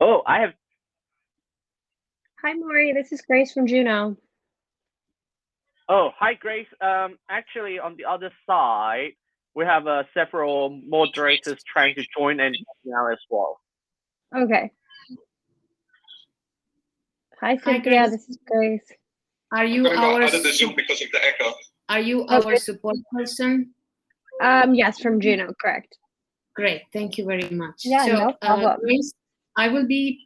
Oh, I have. Hi, Maury. This is Grace from Juno. Oh, hi, Grace. Actually, on the other side, we have several moderators trying to join and now as well. Okay. Hi, Cynthia. Grace. This is Grace. Are you out of the Zoom because of the echo. Are you our support person? Yes, from Juno, correct. Great. Thank you very much. Yeah, so, no problem. Grace, I will be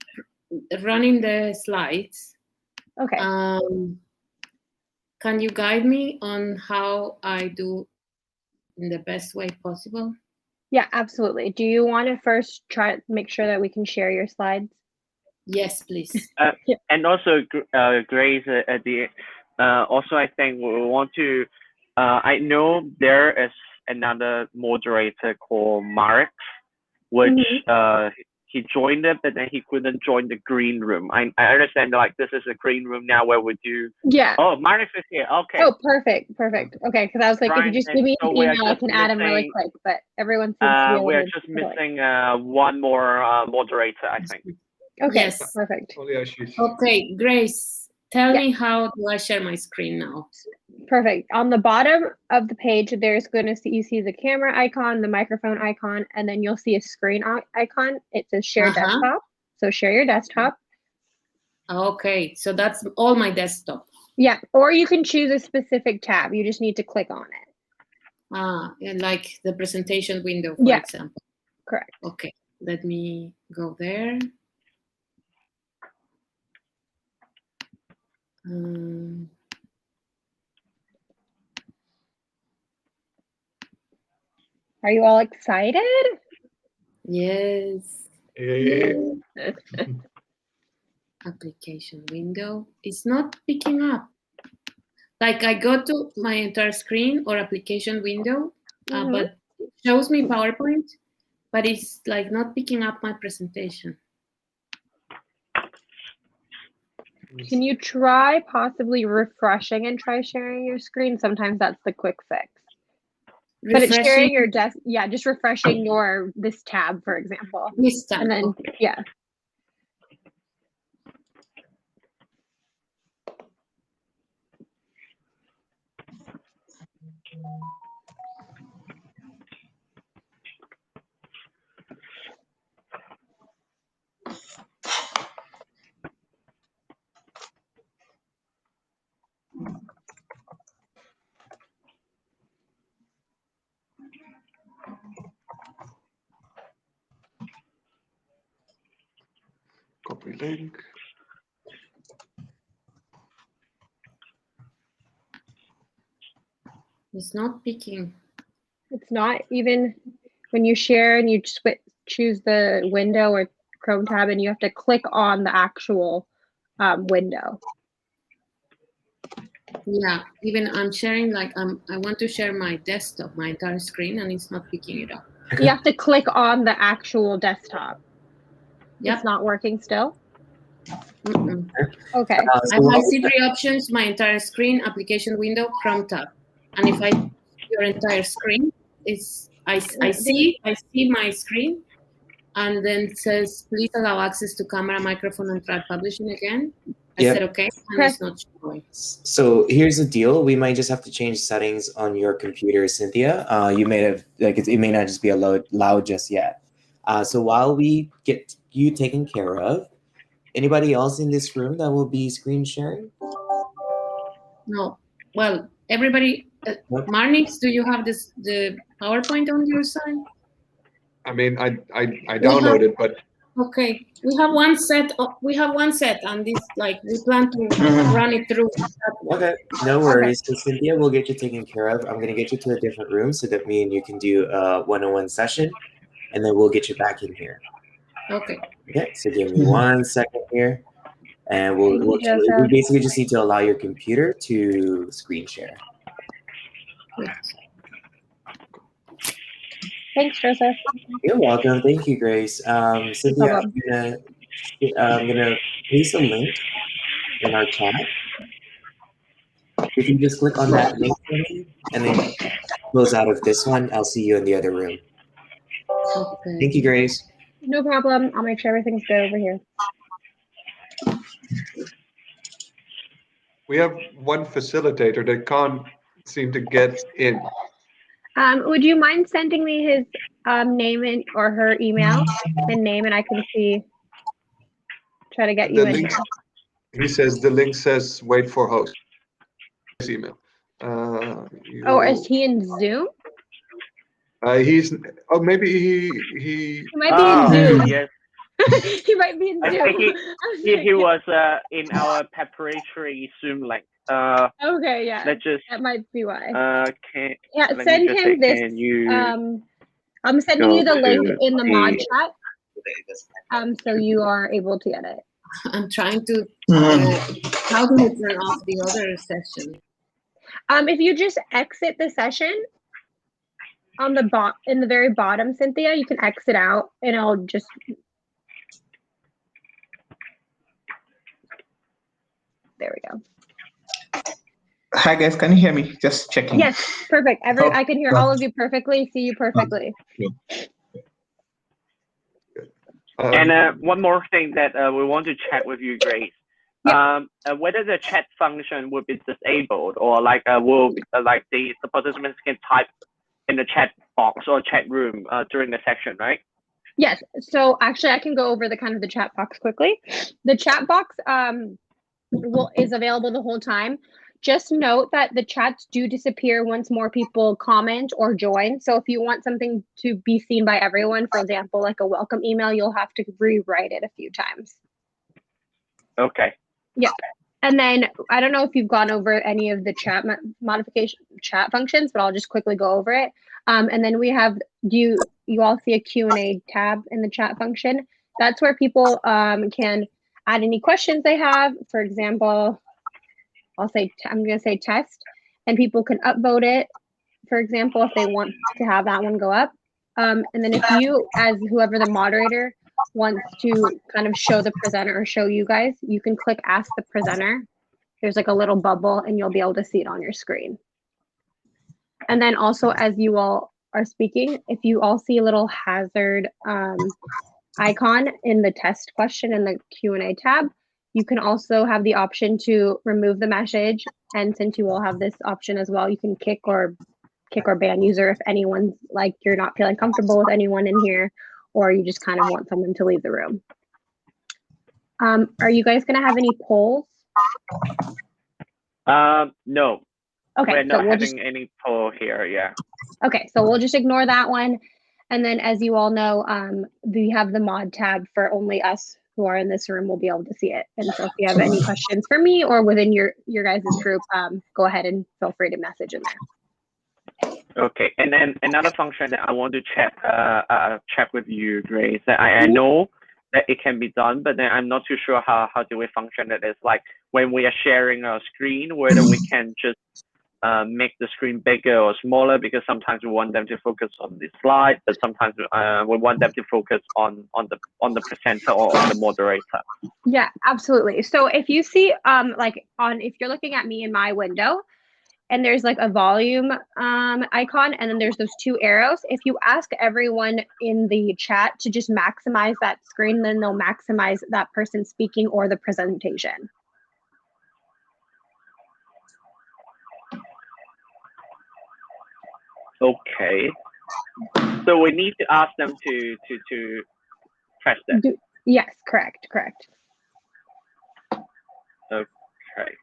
running the slides. Okay. Can you guide me on how I do in the best way possible? Yeah, absolutely. Do you want to first try to make sure that we can share your slides? Yes, please. Yeah. And also, Grace, also I think we want to. I know there is another moderator called Mark, which he joined it, but then he couldn't join the green room. I understand like this is a green room now where we do. Yeah. Oh, Mark is here. Okay. Oh, perfect. Okay, because I was like, if you just give me an email, I can add him really quick. But everyone seems to be. We're just missing one more moderator, I think. Okay. Yes. Perfect. Okay, Grace, tell me how do I share my screen now? Perfect. On the bottom of the page, there's going to see, you see the camera icon, the microphone icon, and then you'll see a screen icon. It says share desktop. So share your desktop. Okay, so that's all my desktop. Yeah, or you can choose a specific tab. You just need to click on it. Like the presentation window, for example. Correct. Okay, let me go there. Are you all excited? Yes. Application window. It's not picking up. Like I go to my entire screen or application window, but it shows me PowerPoint, but it's like not picking up my presentation. Can you try possibly refreshing and try sharing your screen? Sometimes that's the quick fix. But it's sharing your desk. Yeah, just refreshing this tab, for example. This tab. And then, yeah. Copy link. It's not picking. It's not even when you share and you choose the window or Chrome tab, and you have to click on the actual window. Yeah, even I'm sharing, like I want to share my desktop, my entire screen, and it's not picking it up. You have to click on the actual desktop. Yep. It's not working still? Okay. I see three options: my entire screen, application window, Chrome tab. And if I see your entire screen, I see my screen, and then it says please allow access to camera, microphone, and try publishing again. I said okay, and it's not showing. So here's the deal: we might just have to change settings on your computer, Cynthia. You may have it may not just be loud just yet. So while we get you taken care of, anybody else in this room that will be screen sharing? No. Well, everybody. Marnix, do you have the PowerPoint on your side? I mean, I downloaded, but. Okay, we have one set, and this we plan to run it through. Okay, no worries. So Cynthia, we'll get you taken care of. I'm gonna get you to a different room so that me and you can do a one-on-one session, and then we'll get you back in here. Okay. Okay, so give me 1 second here, and we basically just need to allow your computer to screen share. Thanks, Joseph. You're welcome. Thank you, Grace. Cynthia, I'm gonna paste a link in our chat. If you just click on that link for me and then close out of this one, I'll see you in the other room. Okay. Thank you, Grace. No problem. I'll make sure everything's good over here. We have one facilitator that can't seem to get in. Would you mind sending me his name or her email and name, and I can try to get you in here. He says the link says wait for host. His email. Oh, is he in Zoom? He's maybe He might be in Zoom. Yes. He might be in Zoom. I think he was in our preparatory Zoom link. Okay, yeah. Let's just. That might be why. Yeah, send him this. I'm sending you the link in the mod chat. So you are able to get it. I'm trying to. How do I turn off the other session? If you just exit the session on the in the very bottom, Cynthia, you can exit out, and I'll just. There we go. Hi guys, can you hear me? Just checking. Yes, perfect. I can hear all of you perfectly, see you perfectly. And one more thing that we want to check with you, Grace. Whether the chat function will be disabled, or like the participants can type in the chat box or chat room during the section, right? Yes. So actually, I can go over the kind of the chat box quickly. The chat box is available the whole time. Just note that the chats do disappear once more people comment or join. So if you want something to be seen by everyone, for example, like a welcome email, you'll have to rewrite it a few times. Okay. Yep. And then I don't know if you've gone over any of the chat chat functions, but I'll just quickly go over it. And then we have, you all see a Q&A tab in the chat function? That's where people can add any questions they have. For example, I'm going to say test, and people can upvote it, for example, if they want to have that one go up. And then if you, as whoever the moderator, wants to kind of show the presenter or show you guys, you can click ask the presenter. There's like a little bubble, and you'll be able to see it on your screen. And then also, as you all are speaking, if you all see a little hazard icon in the test question in the Q&A tab, you can also have the option to remove the message. And since you all have this option as well, you can kick or ban user if anyone's like you're not feeling comfortable with anyone in here, or you just kind of want someone to leave the room. Are you guys going to have any polls? No. Okay, we're not having any poll here. Yeah. Okay, so we'll just ignore that one. And then, as you all know, we have the mod tab for only us who are in this room will be able to see it. And so if you have any questions for me or within your guys' group, go ahead and feel free to message in there. Okay, and then another function that I want to check with you, Grace. I know that it can be done, but then I'm not too sure how do we function it is. Like when we are sharing a screen, whether we can just make the screen bigger or smaller, because sometimes we want them to focus on the slide, but sometimes we want them to focus on the presenter or on the moderator. Yeah, absolutely. So if you see if you're looking at me in my window, and there's like a volume icon, and then there's those two arrows. If you ask everyone in the chat to just maximize that screen, then they'll maximize that person speaking or the presentation. Okay. So we need to ask them to press that. Yes, correct. Okay.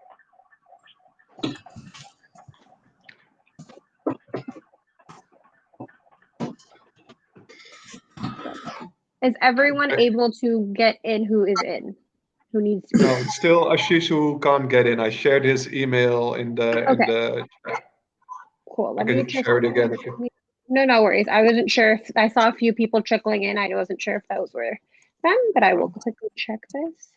Is everyone able to get in who is in? Who needs to be? No, it's still Ashish who can't get in. I shared his email in the chat. Cool. I can share it again. No worries. I wasn't sure if I saw a few people trickling in. I wasn't sure if those were them, but I will quickly check this.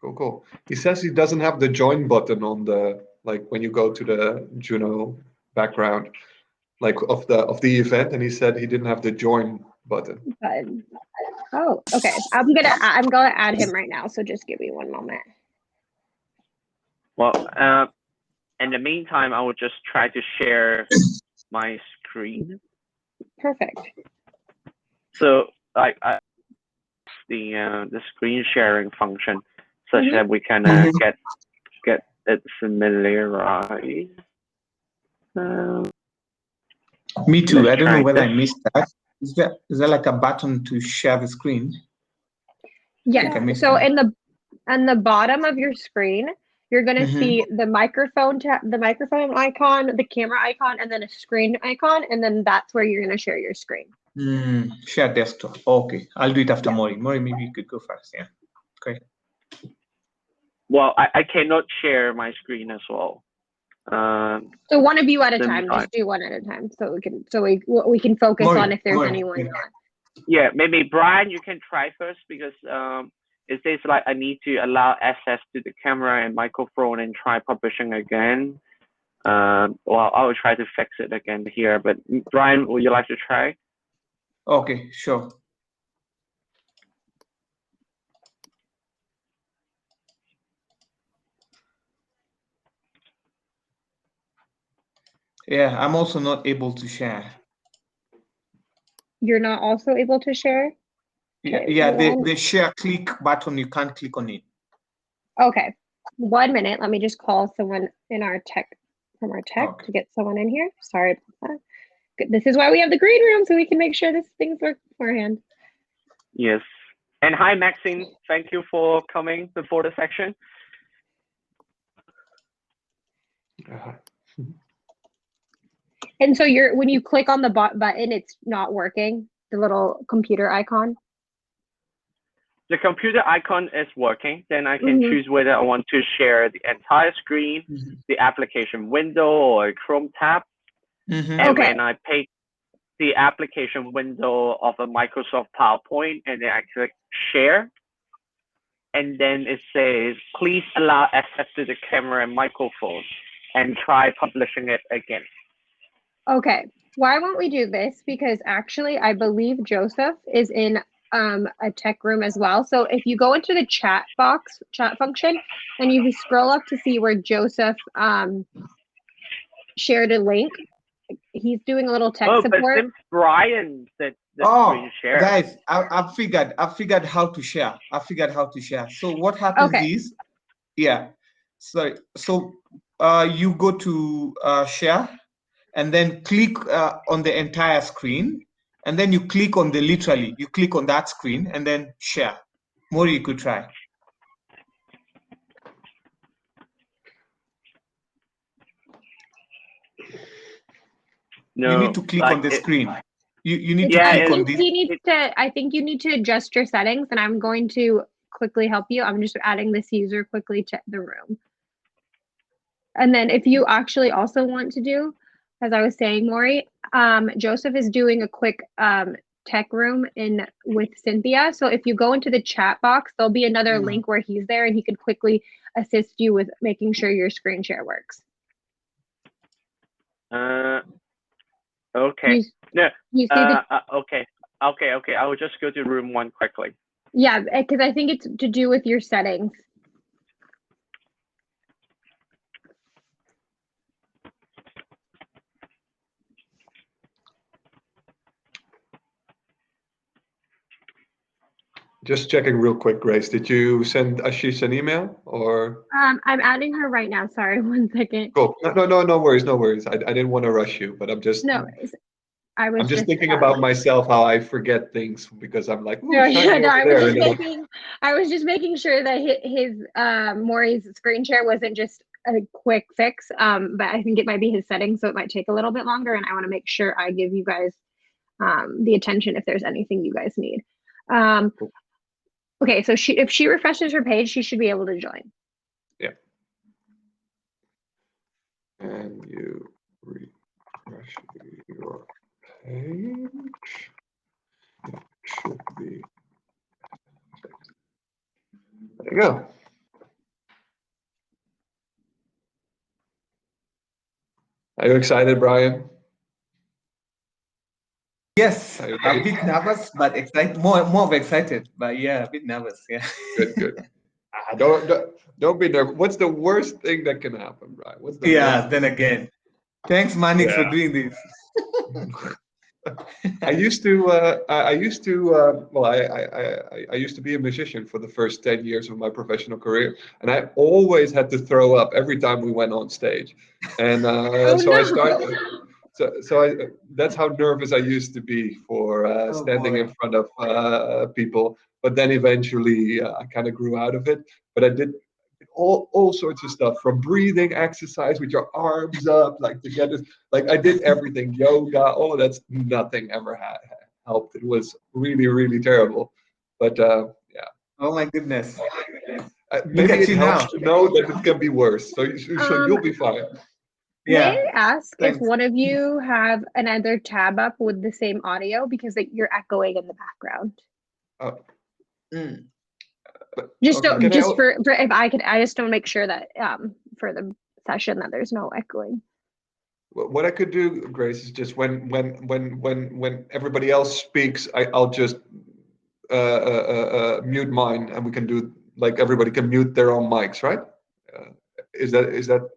Cool. He says he doesn't have the join button on the, like when you go to the Juno background, like of the event, and he said he didn't have the join button. Oh, okay. I'm gonna add him right now. So just give me one moment. Well, in the meantime, I will just try to share my screen. Perfect. So the screen sharing function, such Mhm. that we can get it familiarized. Me too. Let's I don't know try whether I this. missed that. Is there like a button to share the screen? I think I Yes. missed So that. in the bottom of your screen, you're going to Mhm. see the microphone icon, the camera icon, and then a screen icon, and then that's where you're going to share your screen. Share desktop. Okay, I'll do it after Yeah. Mori. Mori, maybe you could go first. Yeah. Okay. Well, I cannot share my screen as well. So one of you at a Same time. time. Just do one at a time, so we can focus Mori, on if there's Mori, anyone yeah. not. Yeah, maybe Brian, you can try first, because it says like I need to allow access to the camera and microphone and try publishing again. Well, I will try to fix it again here, but Brian, would you like to try? Okay, sure. Yeah, I'm also not able to share. You're not also able to share? Yeah, Okay, yeah. one- The share click button, you can't click on it. Okay, 1 minute. Let me just call someone in our tech Okay. to get someone in here. Sorry about that. Good. This is why we have the green room, so we can make sure this things work beforehand. Yes. And hi, Maxine. Thank you for coming before the section. And so when you click on the button, it's not working, the little computer icon. The computer icon is working. Then I can Mhm. choose whether I want to share the entire screen, the application window, or a Chrome tab. And Okay. when I pick the application window of a Microsoft PowerPoint, and then I click share, and then it says, please allow access to the camera and microphone, and try publishing it again. Okay. Why won't we do this? Because actually, I believe Joseph is in a tech room as well. So if you go into the chat function, and you scroll up to see where Joseph shared a link, he's doing a little tech But support. since Brian said the screen share. Guys, I figured how to share. So what happens is, yeah. So you go to share, and then click on the entire screen, and then you click on you click on that screen, and then share. Mori, you could try. No, you need to click on the screen. You need to Yeah, click on this. I think you need to adjust your settings, and I'm going to quickly help you. I'm just adding this user quickly to the room. And then if you actually also want to do, as I was saying, Maury, Joseph is doing a quick tech room with Cynthia. So if you go into the chat box, there'll be another link where he's there, and he could quickly assist you with making sure your screen share works. Okay. No. You see okay. I will just go to room 1 quickly. Yeah, because I think it's to do with your settings. Just checking real quick, Grace. Did you send Ashish an email or? I'm adding her right now. Sorry, 1 second. Cool. No worries. I didn't want to rush you, but I'm just. No, I'm just thinking about myself, how I forget things because I'm like, no, I was just making sure that his Maury's screen share wasn't just a quick fix. But I think it might be his settings, so it might take a little bit longer, and I want to make sure I give you guys the attention if there's anything you guys need. Cool. Okay, so if she refreshes her page, she should be able to join. Yeah. And you refresh your page. It should be. There you go. Are you excited, Brian? Yes, a bit nervous, but excited. More of excited, but yeah, a bit nervous. Yeah. Good. Don't be nervous. What's the worst thing that can happen, Brian? What's the Then again, thanks, Manix, for doing this. I used to. I used to. Well, I used to be a musician for the first 10 years of my professional career, and I always had to throw up every time we went on stage. And so I started. That's how nervous I used to be for standing in front of people. But then eventually I kind of grew out of it. But I did all sorts of stuff, from breathing exercise with your arms up, like to get this, like I did everything, yoga, all of that's, nothing ever helped. It was really terrible. But yeah. Oh my goodness. Maybe it helps to know that it can be worse. So you'll be fine. Yeah. May I ask Thanks. if one of you have another tab up with the same audio, because you're echoing in the background? Just okay. don't, just for if I could, I just don't make sure that for the session that there's no echoing. What I could do, Grace, is just when everybody else speaks, I'll just mute mine, and we can do, like, everybody can mute their own mics, right? Is that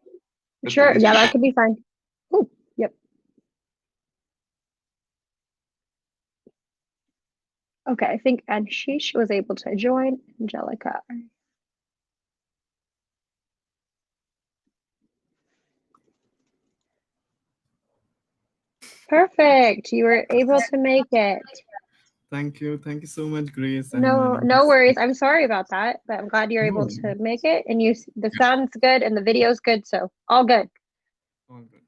Sure. Yeah, that could be fine. Oh, yep. Okay, I think Anshish was able to join. Angelica. Perfect. You were able to make it. Thank you. Thank you so much, Grace. No worries. I'm sorry about that, but I'm glad you're able to make it. And the sound's good and the video's good, so all good. All good.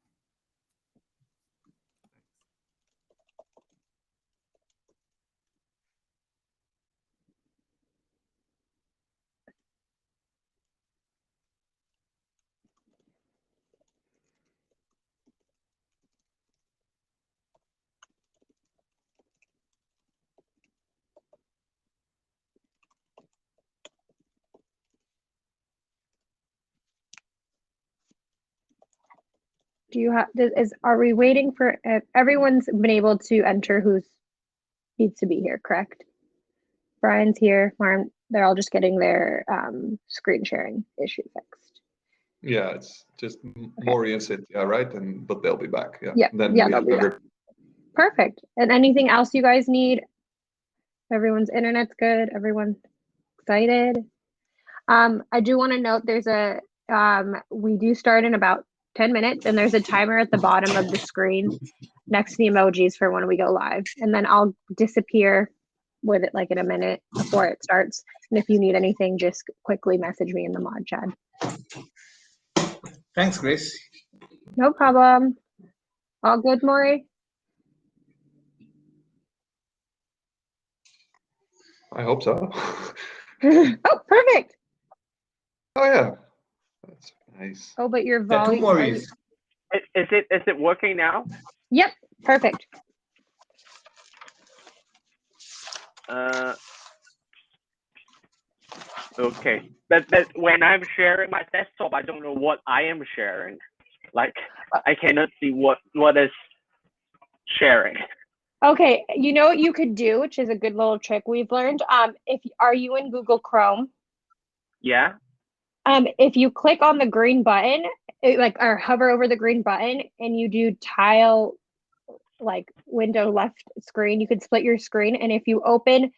Do you have, are we waiting for, everyone's been able to enter who needs to be here, correct? Brian's here, Marn, they're all just getting their screen sharing issue fixed. Yeah, it's just Maury and Cynthia, right? But they'll be back. Yeah. Yeah, Then yeah, they'll be back. Perfect. And anything else you guys need? Everyone's internet's good. Everyone's excited. I do want to note there's we do start in about 10 minutes, and there's a timer at the bottom of the screen next to the emojis for when we go live. And then I'll disappear with it like in a minute before it starts. And if you need anything, just quickly message me in the mod chat. Thanks, Grace. No problem. All good, Maury? I hope so. Oh, perfect. Oh yeah, that's nice. Oh, but your volume. Is it working now? Yep, perfect. Okay, but when I'm sharing my desktop, I don't know what I am sharing. Like, I cannot see what is sharing. Okay, you know what you could do, which is a good little trick we've learned. Are you in Google Chrome? Yeah. If you click on the green button, or hover over the green button, and you do tile, like window left screen, you could split your screen, and if you open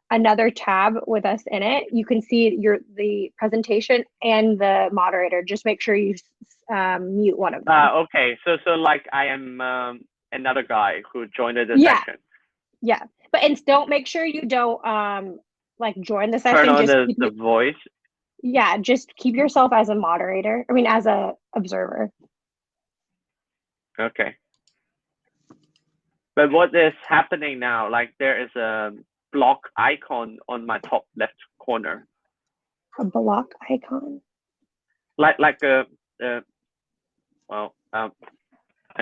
another tab with us in it, you can see the presentation and the moderator. Just make sure you mute one of them. Okay, so like I am another guy who joined the session. Yeah, but don't make sure you don't like join the session. Turn on just the voice. Yeah, just keep yourself as a moderator. I mean, as a observer. Okay. But what is happening now? Like, there is a block icon on my top left corner. A block icon? Like well, I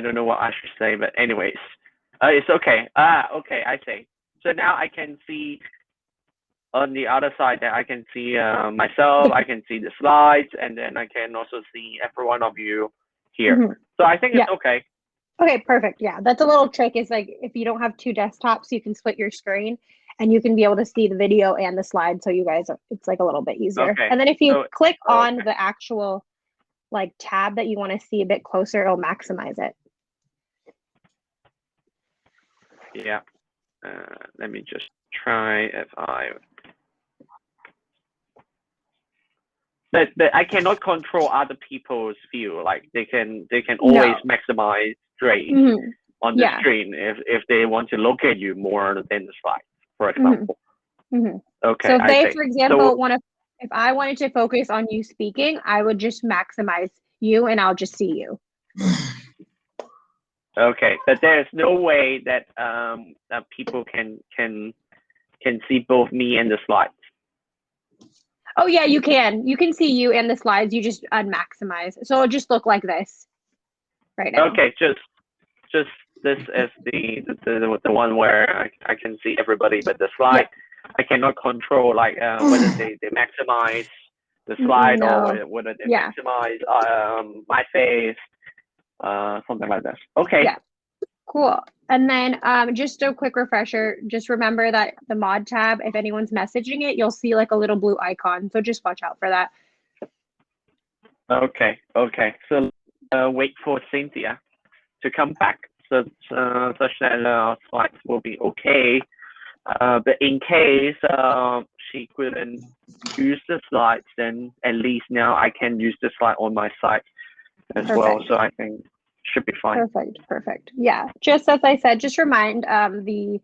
don't know what I should say, but anyways, it's okay. Okay, I see. So now I can see on the other side that I can see myself, I can see the slides, and then I can also see every one of you here. Mm-hmm. So I think it's okay. Okay, perfect. Yeah, that's a little trick. Is like if you don't have two desktops, you can split your screen and you can be able to see the video and the slides. So you guys, it's like a little bit easier. Okay. And then if you click on the actual like tab that you want to see a bit closer, it'll maximize it. Yeah. Let me just try if I. But I cannot control other people's view. Like they can always maximize grade on the screen if they want to look at you more than the slide, for example. Okay. So they, for example, if I wanted to focus on you speaking, I would just maximize you and I'll just see you. Okay, but there's no way that that people can see both me and the slides. Oh yeah, you can. You can see you and the slides. You just unmaximize, so it'll just look like this right now. Okay, just this is the one where I can see everybody, but the slide I cannot control, like whether they maximize the slide or whether they maximize my face, something like this. Okay. Yeah. Cool. And then just a quick refresher, just remember that the mod tab, if anyone's messaging it, you'll see like a little blue icon. So just watch out for that. Okay. So wait for Cynthia to come back such that our slides will be okay. But in case she couldn't use the slides, then at least now I can use the slide on my side as well. So I think should be fine. Perfect. Yeah, just as I said, just remind the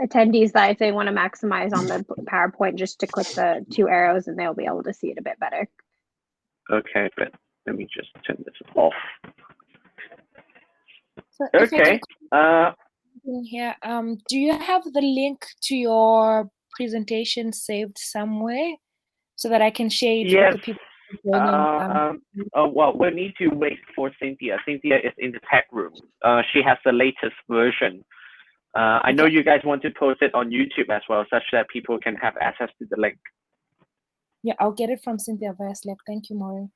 attendees that if they want to maximize on the PowerPoint, just to click the 2 arrows and they'll be able to see it a bit better. Okay, but let me just turn this off. So okay. Here, do you have the link to your presentation saved somewhere so that I can share it with the people? Well, we need to wait for Cynthia. Cynthia is in the tech room. She has the latest version. I know you guys want to post it on YouTube as well, such that people can have access to the link. Yeah, I'll get it from Cynthia via Slack. Thank you, Maureen.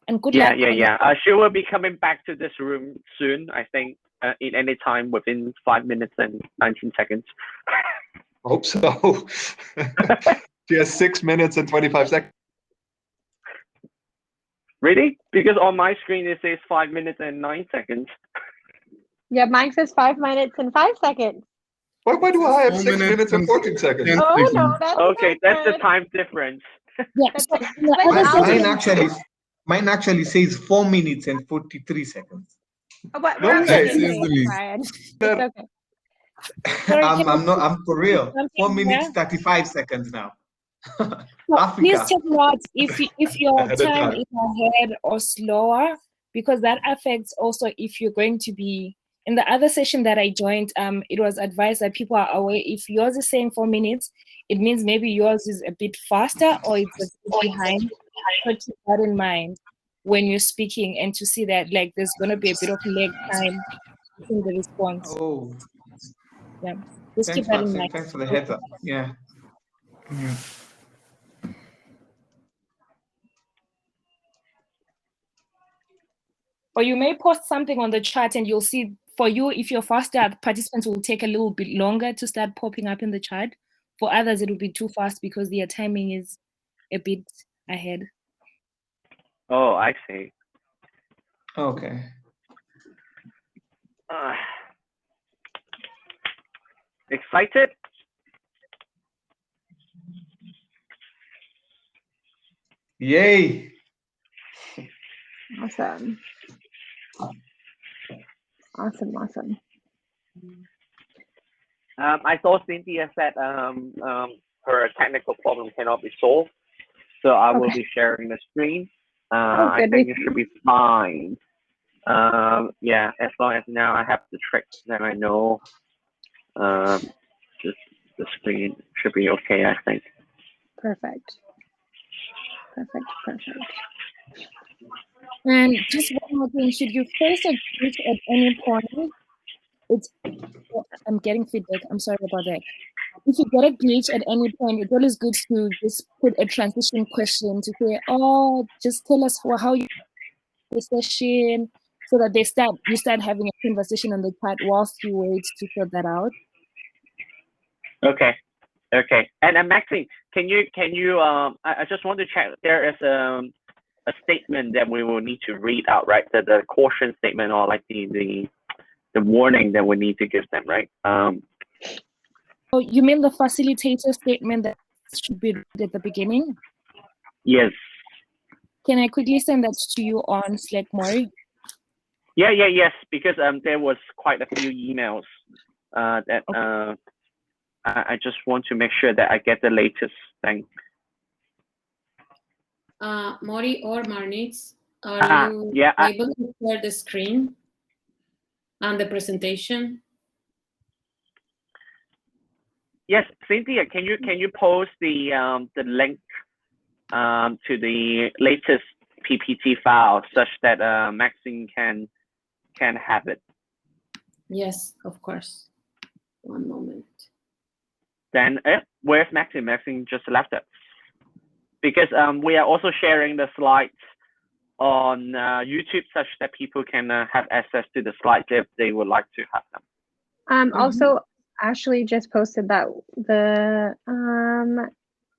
And good luck. Yeah. She will be coming back to this room soon, I think, in any time within 5 minutes and 19 seconds. Hope so. She has 6 minutes and 25 seconds. Really? Because on my screen it says 5 minutes and 9 seconds. Yeah, mine says 5 minutes and 5 seconds. Why do I have 6 minutes and 14 seconds? Oh no, that's okay. That's the good. time difference. Mine actually says 4 minutes and 43 seconds. What? No, Brian. It's okay. I'm for real. 4 minutes 35 seconds now. Please take notes if your time is ahead or slower, because that affects also if you're going to be in the other session that I joined. It was advised that people are aware if yours is saying 4 minutes, it means maybe yours is a bit faster or it's a bit behind. So keep that in mind when you're speaking, and to see that like there's going to be a bit of lag time in the response. Oh, yeah. Just keep that in mind. Thanks for the heads up. Yeah. Or you may post something on the chat and you'll see for you, if you're faster, participants will take a little bit longer to start popping up in the chat. For others, it will be too fast because their timing is a bit ahead. Oh, I see. Okay. Excited? Yay. Awesome. I saw Cynthia said her technical problem cannot be solved, so I will be sharing the screen. I think it should be fine. Yeah, as long as now I have the tricks, then I know just the screen should be okay, I think. Perfect. And just one more thing, should you face a glitch at any point, I'm getting feedback, I'm sorry about that. If you get a glitch at any point, it's always good to just put a transition question to say, oh, just tell us how you the session, so that you start having a conversation on the chat whilst you wait to sort that out. Okay. And Maxine, can you I just want to check, there is a statement that we will need to read out, right? The caution statement, or like the warning that we need to give them, right? Oh, you mean the facilitator statement that should be read at the beginning? Yes. Can I quickly send that to you on Slack, Maury? Yes, because there was quite a few emails that I just want to make sure that I get the latest thing. Maury or Marnix, are you able to share the screen and the presentation? Yes, Cynthia, can you post the link to the latest PPT file such that Maxine can have it? Yes, of course. One moment. Then where's Maxine? Maxine just left it. Because we are also sharing the slides on YouTube such that people can have access to the slides if they would like to have them. Also, Ashley just posted that the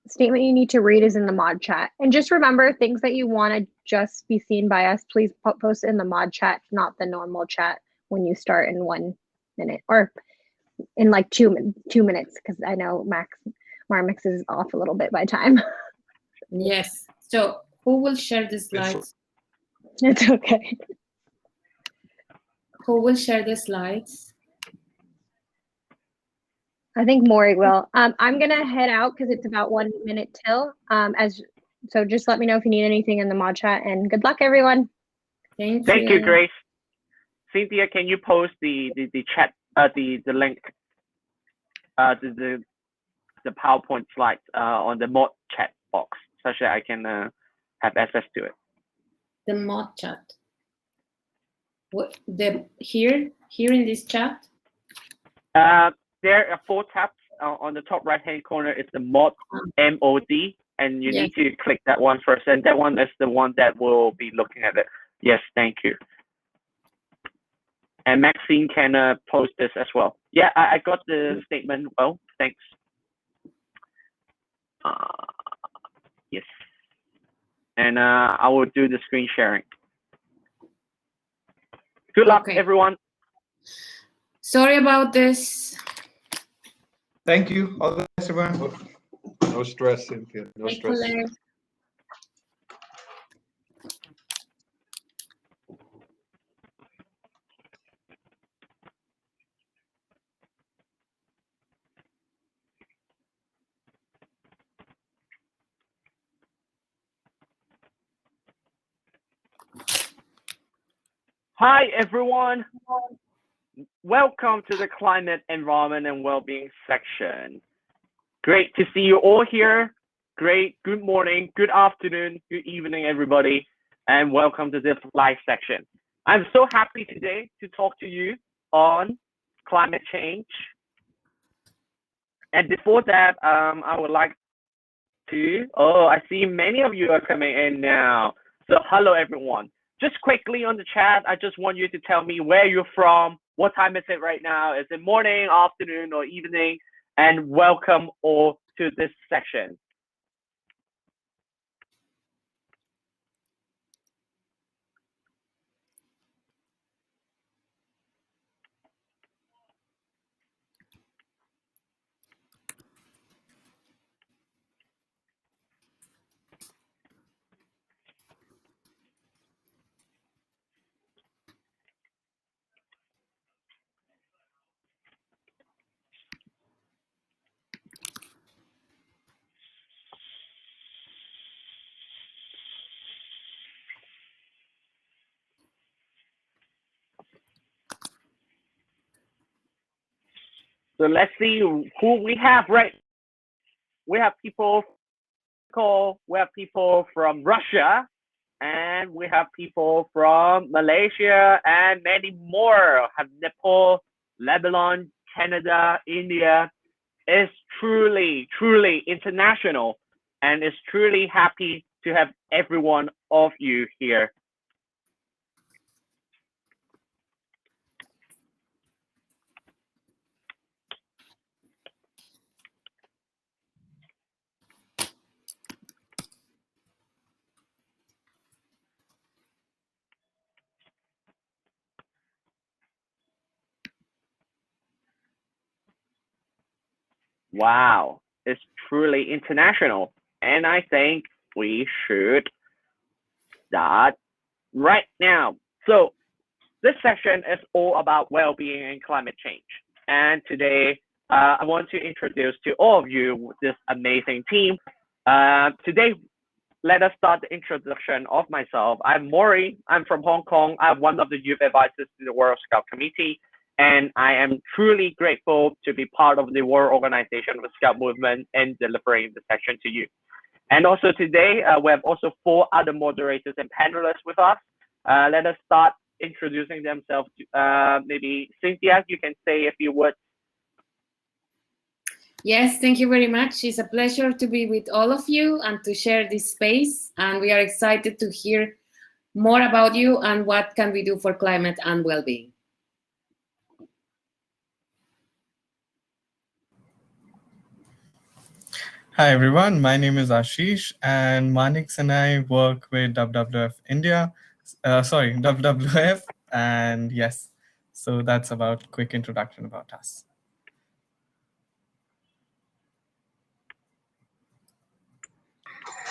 statement you need to read is in the mod chat. And just remember, things that you want to just be seen by us, please post it in the mod chat, not the normal chat when you start in 1 minute or in like 2 minutes, because I know Marmix is off a little bit by time. Yes. So who will share the slides? It's okay. Who will share the slides? I think Maury will. I'm gonna head out because it's about 1 minute till. So just let me know if you need anything in the mod chat, and good luck, everyone. Thank you, Grace. Cynthia, can you post the chat the link the PowerPoint slides on the mod chat box such that I can have access to it? The mod chat. What here in this chat? There are 4 tabs on the top right hand corner. It's the mod MOD, and you need to click that one first, and that one is the one that will be looking at it. Yes, thank you. And Maxine can post this as well. Yeah, I got the statement. Well, thanks. Yes, and I will do the screen sharing. Good luck, everyone. Sorry about this. Thank you. All the best, everyone. No stress, Cynthia. No stress. Hi, everyone. Welcome to the Climate, Environment, and Wellbeing section. Great to see you all here. Great. Good morning, good afternoon, good evening, everybody, and welcome to this live section. I'm so happy today to talk to you on climate change. And before that, I would like to, I see many of you are coming in now. So hello, everyone. Just quickly on the chat, I just want you to tell me where you're from, what time is it right now? Is it morning, afternoon, or evening? And welcome all to this section. So let's see who we have, right? We have people from Russia, and we have people from Malaysia, and many more. Have Nepal, Lebanon, Canada, India. It's truly, truly international, and it's truly happy to have every one of you here. wow, it's truly international. And I think we should start right now. So this section is all about well-being and climate change. And today, I want to introduce to all of you this amazing team. Today, let us start the introduction of myself. I'm Maury. I'm from Hong Kong. I'm one of the youth advisors to the World Scout Committee. And I am truly grateful to be part of the World Organization of the Scout Movement and delivering the session to you. And also today, we have also 4 other moderators and panelists with us. Let us start introducing themselves. Maybe Cynthia, you can say a few words. Yes, thank you very much. It's a pleasure to be with all of you and to share this space. And we are excited to hear more about you and what can we do for climate and well-being. Hi everyone, my name is Ashish and Manix and I work with WWF India, WWF, and yes, so that's about quick introduction about us.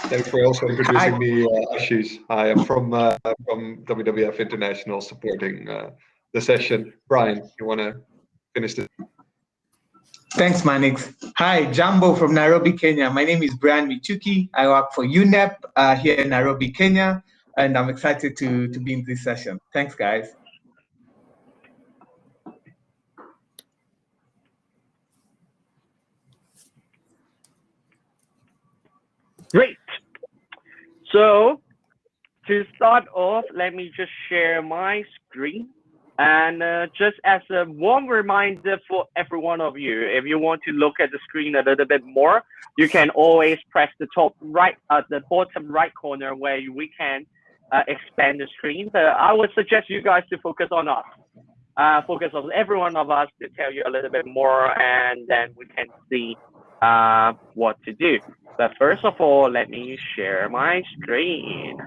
Thanks for also introducing me, Ashish. Hi, I'm from WWF International supporting the session. Brian, you want to finish this? Thanks, Manix. Hi, Jambo from Nairobi, Kenya. My name is Brian Michuki. I work for UNEP here in Nairobi, Kenya, and I'm excited to be in this session. Thanks, guys. Great. So to start off, let me just share my screen. And just as a warm reminder for every one of you, if you want to look at the screen a little bit more, you can always press the top right, the bottom right corner where we can expand the screen. I would suggest you guys to focus on us. Focus on every one of us to tell you a little bit more, and then we can see what to do. But first of all, let me share my screen.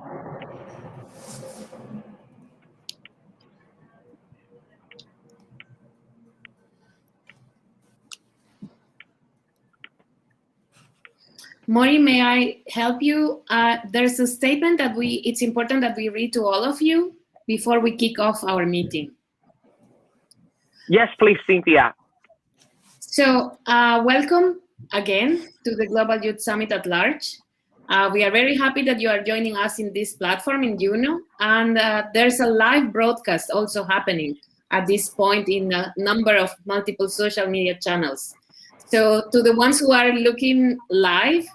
Maury, may I help you? There's a statement that it's important that we read to all of you before we kick off our meeting. Yes, please, Cynthia. So welcome again to the Global Youth Summit at Large. We are very happy that you are joining us in this platform in UNO, and there's a live broadcast also happening at this point in a number of multiple social media channels. So to the ones who are looking live,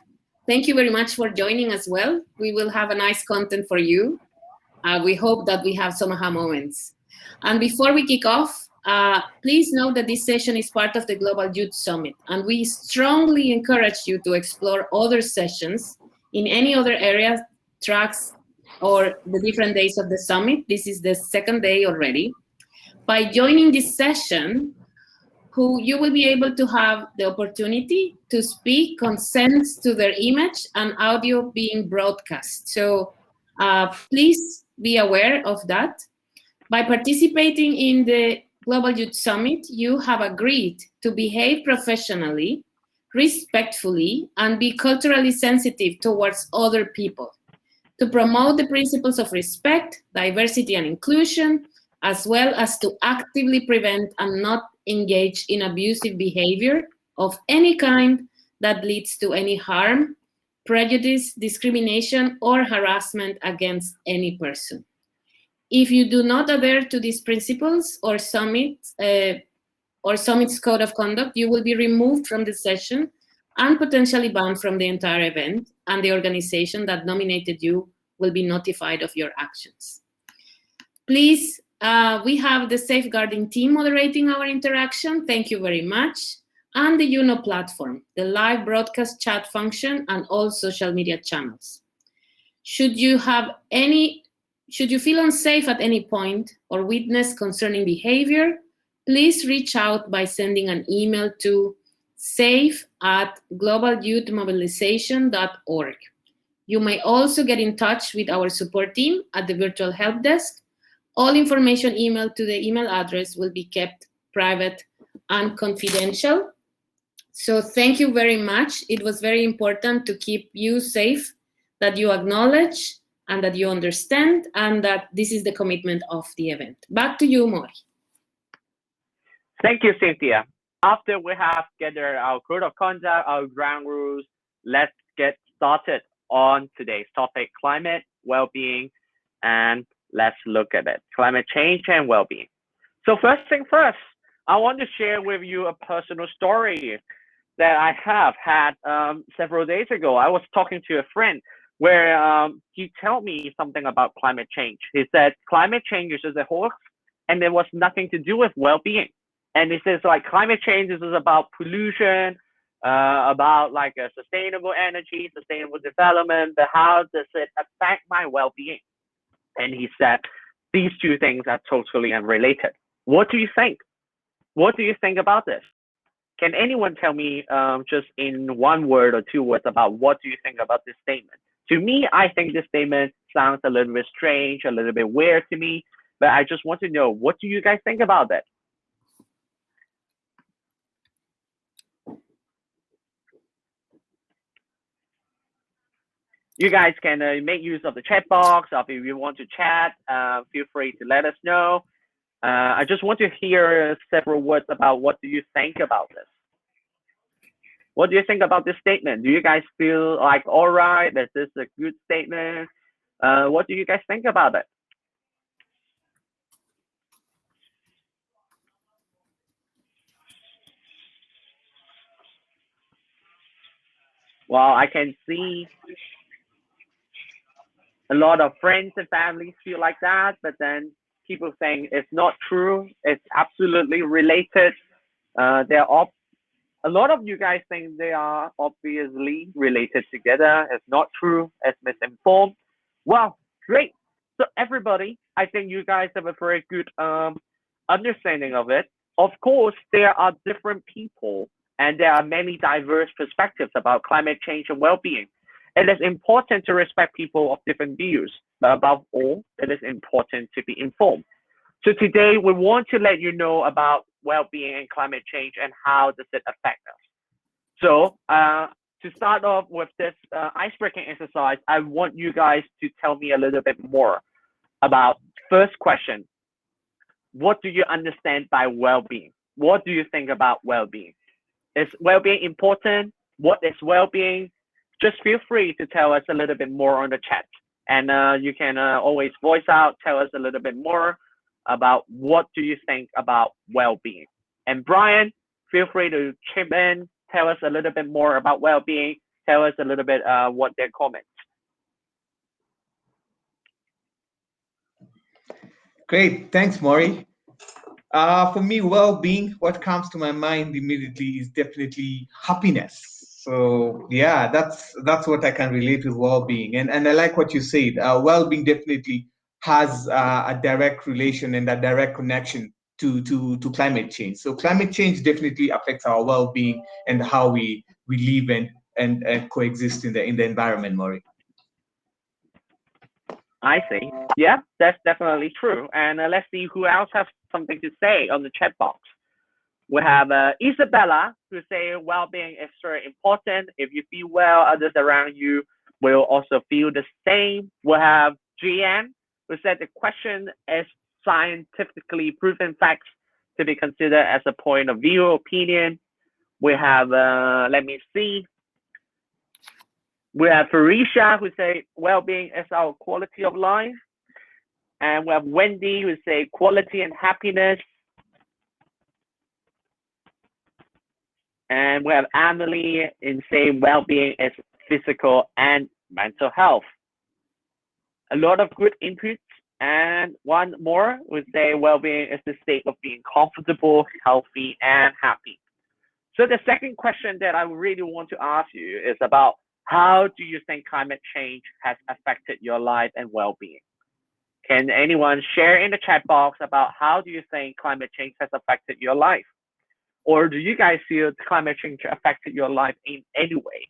thank you very much for joining as well. We will have a nice content for you. We hope that we have some aha moments. And before we kick off, please note that this session is part of the Global Youth Summit, and we strongly encourage you to explore other sessions in any other areas, tracks, or the different days of the summit. This is the 2nd day already. By joining this session, you will be able to have the opportunity to speak consents to their image and audio being broadcast. So please be aware of that. By participating in the Global Youth Summit, you have agreed to behave professionally, respectfully, and be culturally sensitive towards other people, to promote the principles of respect, diversity, and inclusion, as well as to actively prevent and not engage in abusive behavior of any kind that leads to any harm, prejudice, discrimination, or harassment against any person. If you do not adhere to these principles or Summit's code of conduct, you will be removed from the session and potentially banned from the entire event, and the organization that nominated you will be notified of your actions. Please, we have the safeguarding team moderating our interaction. Thank you very much. And the UNO platform, the live broadcast chat function, and all social media channels. Should you feel unsafe at any point or witness concerning behavior, please reach out by sending an email to safe@globalyouthmobilization.org. You may also get in touch with our support team at the virtual help desk. All information emailed to the email address will be kept private and confidential. So thank you very much. It was very important to keep you safe, that you acknowledge and that you understand, and that this is the commitment of the event. Back to you, Mori. Thank you, Cynthia. After we have gathered our code of conduct, our ground rules, let's get started on today's topic, climate, well-being, and let's look at it, climate change and well-being. So first thing first, I want to share with you a personal story that I have had several days ago. I was talking to a friend where he told me something about climate change. He said climate change is a hoax and there was nothing to do with well-being. And he says like climate change is about pollution, about like a sustainable energy, sustainable development, but how does it affect my well-being? And he said these two things are totally unrelated. What do you think? What do you think about this? Can anyone tell me just in one word or two words about what do you think about this statement? To me, I think this statement sounds a little bit strange, a little bit weird to me, but I just want to know, what do you guys think about it? You guys can make use of the chat box, or if you want to chat, feel free to let us know. I just want to hear several words about what do you think about this. What do you think about this statement? Do you guys feel like, all right, is this a good statement? What do you guys think about it? Well, I can see a lot of friends and families feel like that, but then people saying it's not true, it's absolutely related. A lot of you guys think they are obviously related together. It's not true, it's misinformed. Wow, great. So everybody, I think you guys have a very good understanding of it. Of course, there are different people and there are many diverse perspectives about climate change and well-being. It is important to respect people of different views, but above all, it is important to be informed. So today we want to let you know about well-being and climate change and how does it affect us. So to start off with this icebreaking exercise, I want you guys to tell me a little bit more about first question. What do you understand by well-being? What do you think about well-being? Is well-being important? What is well-being? Just feel free to tell us a little bit more on the chat. And you can always voice out, tell us a little bit more about what do you think about well-being. And Brian, feel free to chip in, tell us a little bit more about well-being, tell us a little bit what their comments. Great, thanks, Maury. For me, well-being, what comes to my mind immediately is definitely happiness. So yeah, that's what I can relate with well-being. And I like what you said. Well-being definitely has a direct relation and a direct connection to climate change. So climate change definitely affects our well-being and how we live and coexist in the environment, Maury. I see. Yeah, that's definitely true. And let's see who else has something to say on the chat box. We have Isabella, who say well-being is very important. If you feel well, others around you will also feel the same. We have GN, who said the question is scientifically proven facts to be considered as a point of view, opinion. We have, let me see. We have Farisha, who say well-being is our quality of life. And we have Wendy, who say quality and happiness. And we have Emily in saying well-being is physical and mental health. A lot of good inputs. And one more would say well-being is the state of being comfortable, healthy, and happy. So the second question that I really want to ask you is about how do you think climate change has affected your life and well-being? Can anyone share in the chat box about how do you think climate change has affected your life? Or do you guys feel climate change affected your life in any way?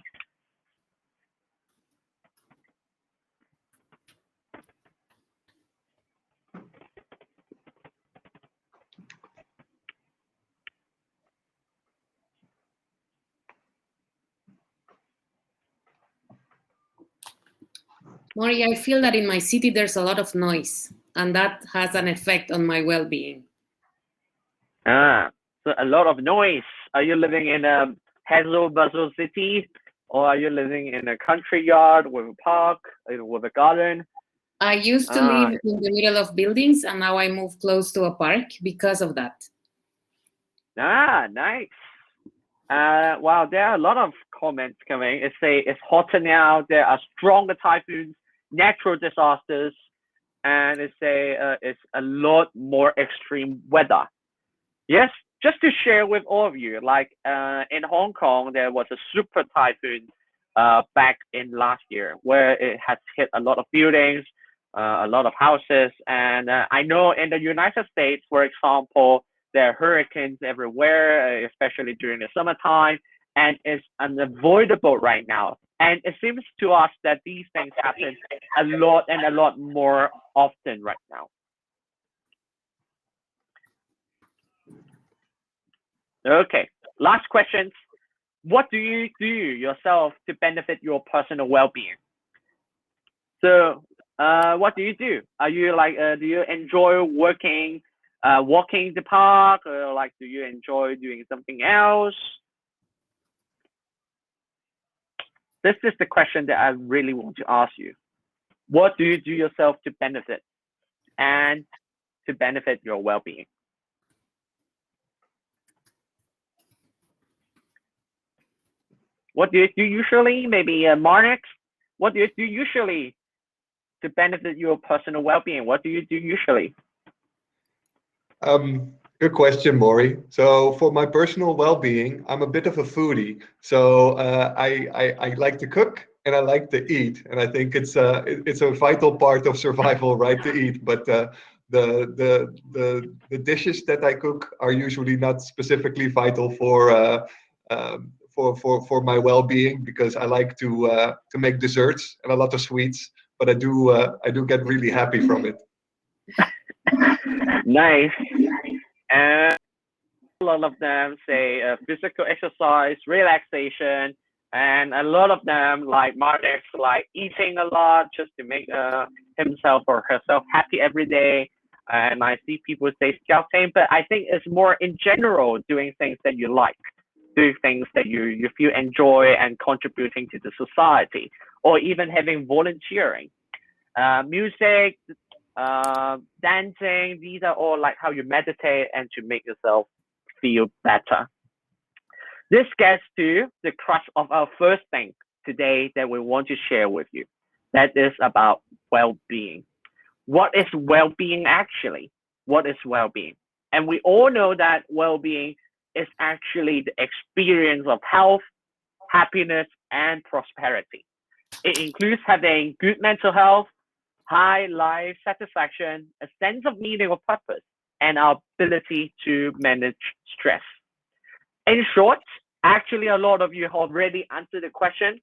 Maury, I feel that in my city there's a lot of noise, and that has an effect on my well-being. So a lot of noise. Are you living in a hustle bustle city, or are you living in a country yard with a park, with a garden? I used to live in the middle of buildings, and now I moved close to a park because of that. Nice. Wow, there are a lot of comments coming. It say it's hotter now. There are stronger typhoons, natural disasters, and it say it's a lot more extreme weather. Yes, just to share with all of you, like in Hong Kong, there was a super typhoon back in last year where it has hit a lot of buildings, a lot of houses, and I know in the United States, for example, there are hurricanes everywhere, especially during the summertime, and it's unavoidable right now. And it seems to us that these things happen a lot and a lot more often right now. Okay, last questions. What do you do yourself to benefit your personal well-being? So, what do you do? Are you like, do you enjoy walking the park, or like, do you enjoy doing something else? This is the question that I really want to ask you. What do you do yourself to benefit and to benefit your well-being? What do you do usually? Maybe Marnix, what do you do usually to benefit your personal well-being? What do you do usually? Good question, Maury. So for my personal well-being, I'm a bit of a foodie. So I like to cook and I like to eat, and I think it's a vital part of survival, right, to eat. But the dishes that I cook are usually not specifically vital for my well-being, because I like to make desserts and a lot of sweets. But I do get really happy from it. Nice. And a lot of them say physical exercise, relaxation, and a lot of them, like Marnix, like eating a lot just to make himself or herself happy every day. And I see people say scouting, but I think it's more in general doing things that you like, doing things that you feel enjoy and contributing to the society, or even having volunteering. Music, dancing, these are all like how you meditate and to make yourself feel better. This gets to the crux of our first thing today that we want to share with you. That is about well-being. What is well-being actually? What is well-being? And we all know that well-being is actually the experience of health, happiness, and prosperity. It includes having good mental health, high life satisfaction, a sense of meaning or purpose, and our ability to manage stress. In short, actually, a lot of you have already answered the question.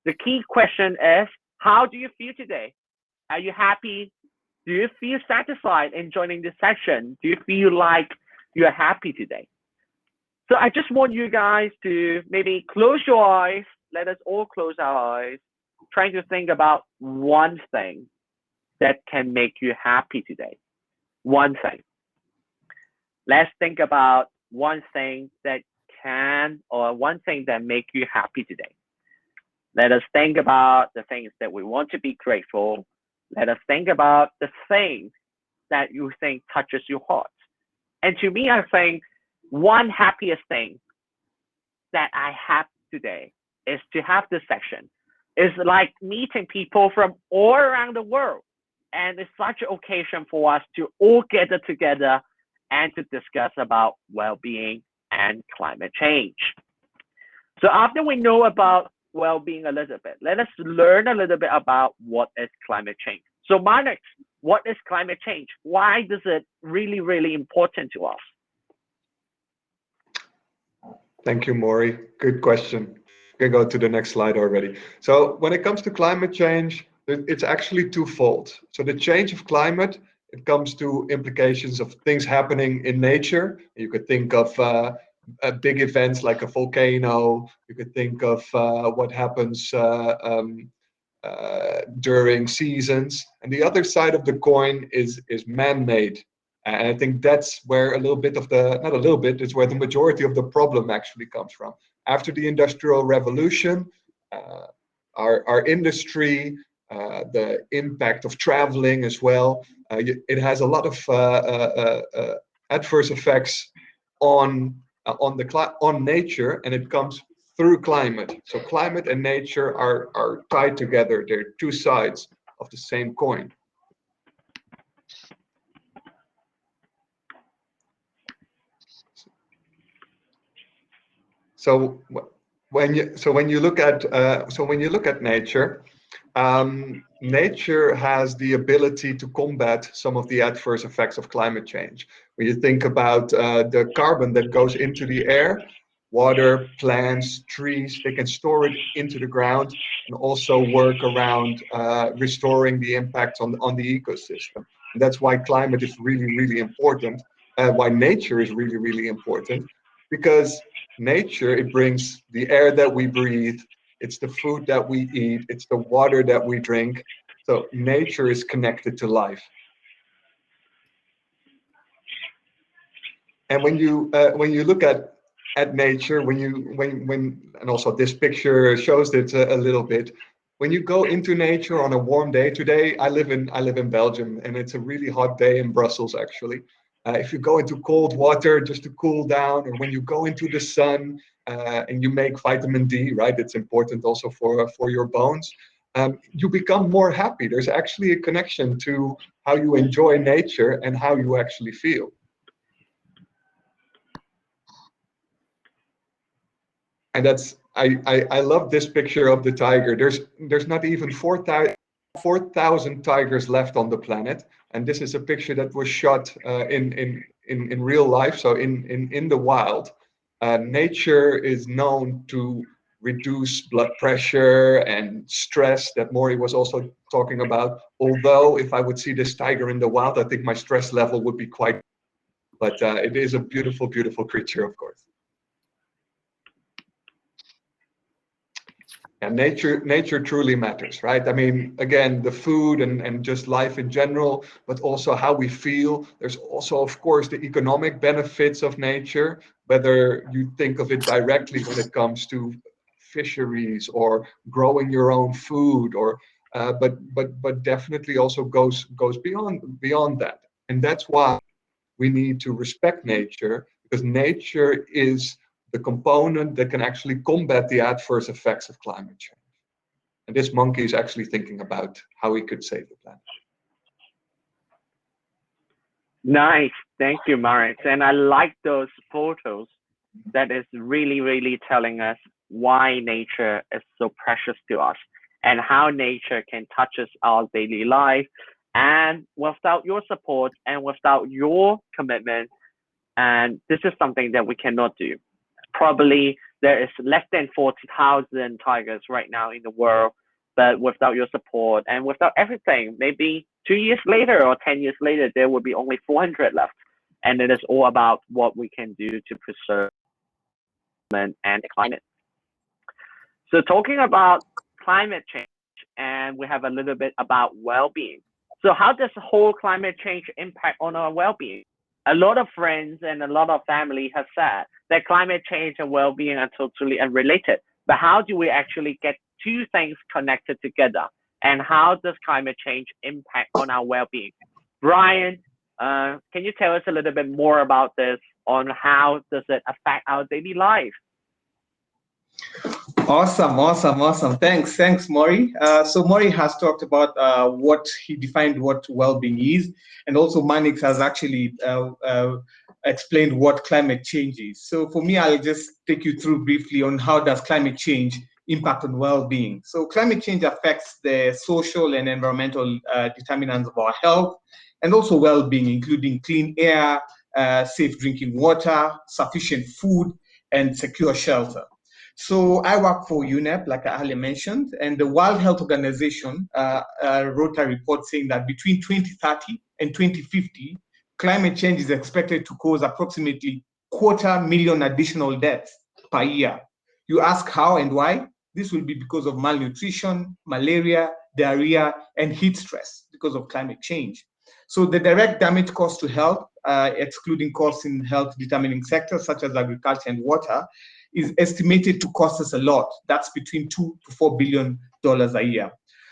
The key question is, how do you feel today? Are you happy? Do you feel satisfied in joining this session? Do you feel like you're happy today? So I just want you guys to maybe close your eyes. Let us all close our eyes, trying to think about one thing that can make you happy today. One thing. Let's think about one thing that can, or one thing that make you happy today. Let us think about the things that we want to be grateful. Let us think about the things that you think touches your heart. And to me, I think one happiest thing that I have today is to have this session. It's like meeting people from all around the world. And it's such an occasion for us to all gather together and to discuss about well-being and climate change. So after we know about well-being a little bit, let us learn a little bit about what is climate change. So Marnix, what is climate change? Why is it really, really important to us? Thank you, Maury. Good question. We can go to the next slide already. So when it comes to climate change, it's actually twofold. So the change of climate, it comes to implications of things happening in nature. You could think of big events like a volcano. You could think of what happens during seasons, and the other side of the coin is man-made. And I think that's where a little bit of the, not a little bit, it's where the majority of the problem actually comes from. After the Industrial Revolution, our industry, the impact of traveling as well, it has a lot of adverse effects on nature, and it comes through climate. So climate and nature are tied together. They're two sides of the same coin. So when you look at nature, nature has the ability to combat some of the adverse effects of climate change. When you think about the carbon that goes into the air, water, plants, trees, they can store it into the ground and also work around restoring the impact on the ecosystem. And that's why climate is really, really important, why nature is really, really important, because nature, it brings the air that we breathe, it's the food that we eat, it's the water that we drink. So nature is connected to life. And when you look at nature, and also this picture shows it a little bit. When you go into nature on a warm day, today I live in Belgium, and it's a really hot day in Brussels actually. If you go into cold water just to cool down, or when you go into the sun and you make vitamin D, right? It's important also for your bones. You become more happy. There's actually a connection to how you enjoy nature and how you actually feel. And that's, I love this picture of the tiger. There's not even 4,000 tigers left on the planet, and this is a picture that was shot in real life, so in the wild. Nature is known to reduce blood pressure and stress that Maury was also talking about. Although if I would see this tiger in the wild, I think my stress level would be quite, but it is a beautiful, beautiful creature, of course. And nature truly matters, right? I mean, again, the food and just life in general, but also how we feel. There's also, of course, the economic benefits of nature, whether you think of it directly when it comes to fisheries or growing your own food, or but definitely also goes beyond that. And that's why we need to respect nature, because nature is the component that can actually combat the adverse effects of climate change. And this monkey is actually thinking about how he could save the planet. Nice, thank you, Marit. And I like those photos. That is really, really telling us why nature is so precious to us and how nature can touch us our daily life. And without your support and without your commitment, and this is something that we cannot do. Probably there is less than 40,000 tigers right now in the world, but without your support and without everything, maybe 2 years later or 10 years later, there will be only 400 left. And it is all about what we can do to preserve and the climate. So talking about climate change, and we have a little bit about well-being. So how does the whole climate change impact on our well-being? A lot of friends and a lot of family have said that climate change and well-being are totally unrelated. But how do we actually get two things connected together? And how does climate change impact on our well-being? Brian, can you tell us a little bit more about this, on how does it affect our daily life? Awesome. Thanks, Maury. So Maury has talked about what he defined what well-being is, and also Manix has actually explained what climate change is. So for me, I'll just take you through briefly on how does climate change impact on well-being. So climate change affects the social and environmental determinants of our health, and also well-being, including clean air, safe drinking water, sufficient food, and secure shelter. So I work for UNEP, like I earlier mentioned, and the World Health Organization wrote a report saying that between 2030 and 2050, climate change is expected to cause approximately 250,000 additional deaths per year. You ask how and why? This will be because of malnutrition, malaria, diarrhea, and heat stress because of climate change. So the direct damage caused to health, excluding costs in health determining sectors such as agriculture and water, is estimated to cost us a lot. That's between $2 to $4 billion a year.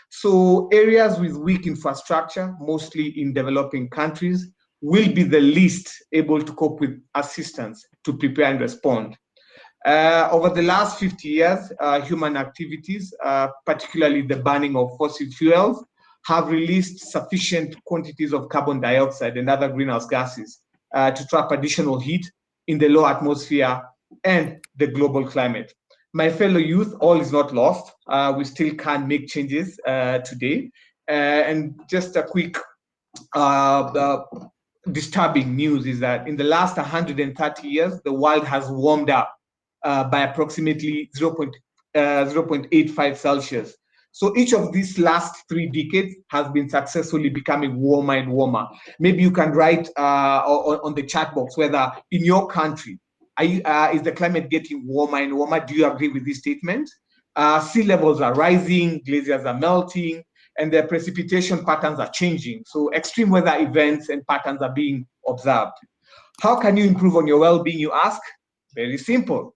So areas with weak infrastructure, mostly in developing countries, will be the least able to cope with assistance to prepare and respond. Over the last 50 years, human activities, particularly the burning of fossil fuels, have released sufficient quantities of carbon dioxide and other greenhouse gases to trap additional heat in the low atmosphere and the global climate. My fellow youth, all is not lost. We still can make changes today. And just a quick disturbing news is that in the last 130 years, the world has warmed up by approximately 0.85 Celsius. So each of these last 3 decades has been successfully becoming warmer and warmer. Maybe you can write on the chat box whether in your country, is the climate getting warmer and warmer? Do you agree with this statement? Sea levels are rising, glaciers are melting, and their precipitation patterns are changing. So extreme weather events and patterns are being observed. How can you improve on your well-being, you ask? Very simple.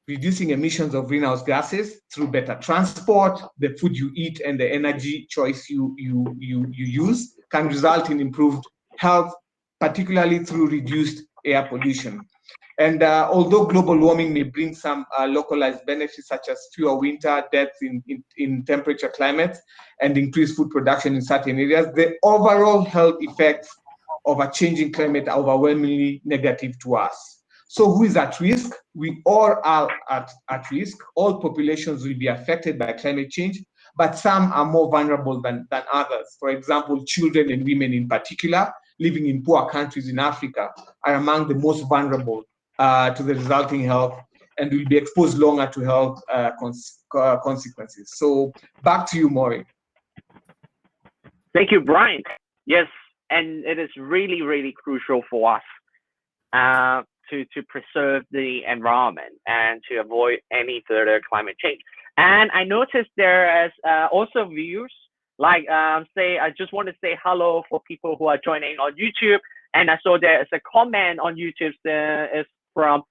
Reducing emissions of greenhouse gases through better transport, the food you eat, and the energy choice you use can result in improved health, particularly through reduced air pollution. And although global warming may bring some localized benefits, such as fewer winter deaths in temperature climates and increased food production in certain areas, the overall health effects of a changing climate are overwhelmingly negative to us. So who is at risk? We all are at risk. All populations will be affected by climate change, but some are more vulnerable than others. For example, children and women in particular, living in poor countries in Africa, are among the most vulnerable to the resulting health and will be exposed longer to health consequences. So back to you, Maury. Thank you, Brian. Yes, and it is really, really crucial for us to preserve the environment and to avoid any further climate change. And I noticed there is also views like say, I just want to say hello for people who are joining on YouTube. And I saw there is a comment on YouTube is from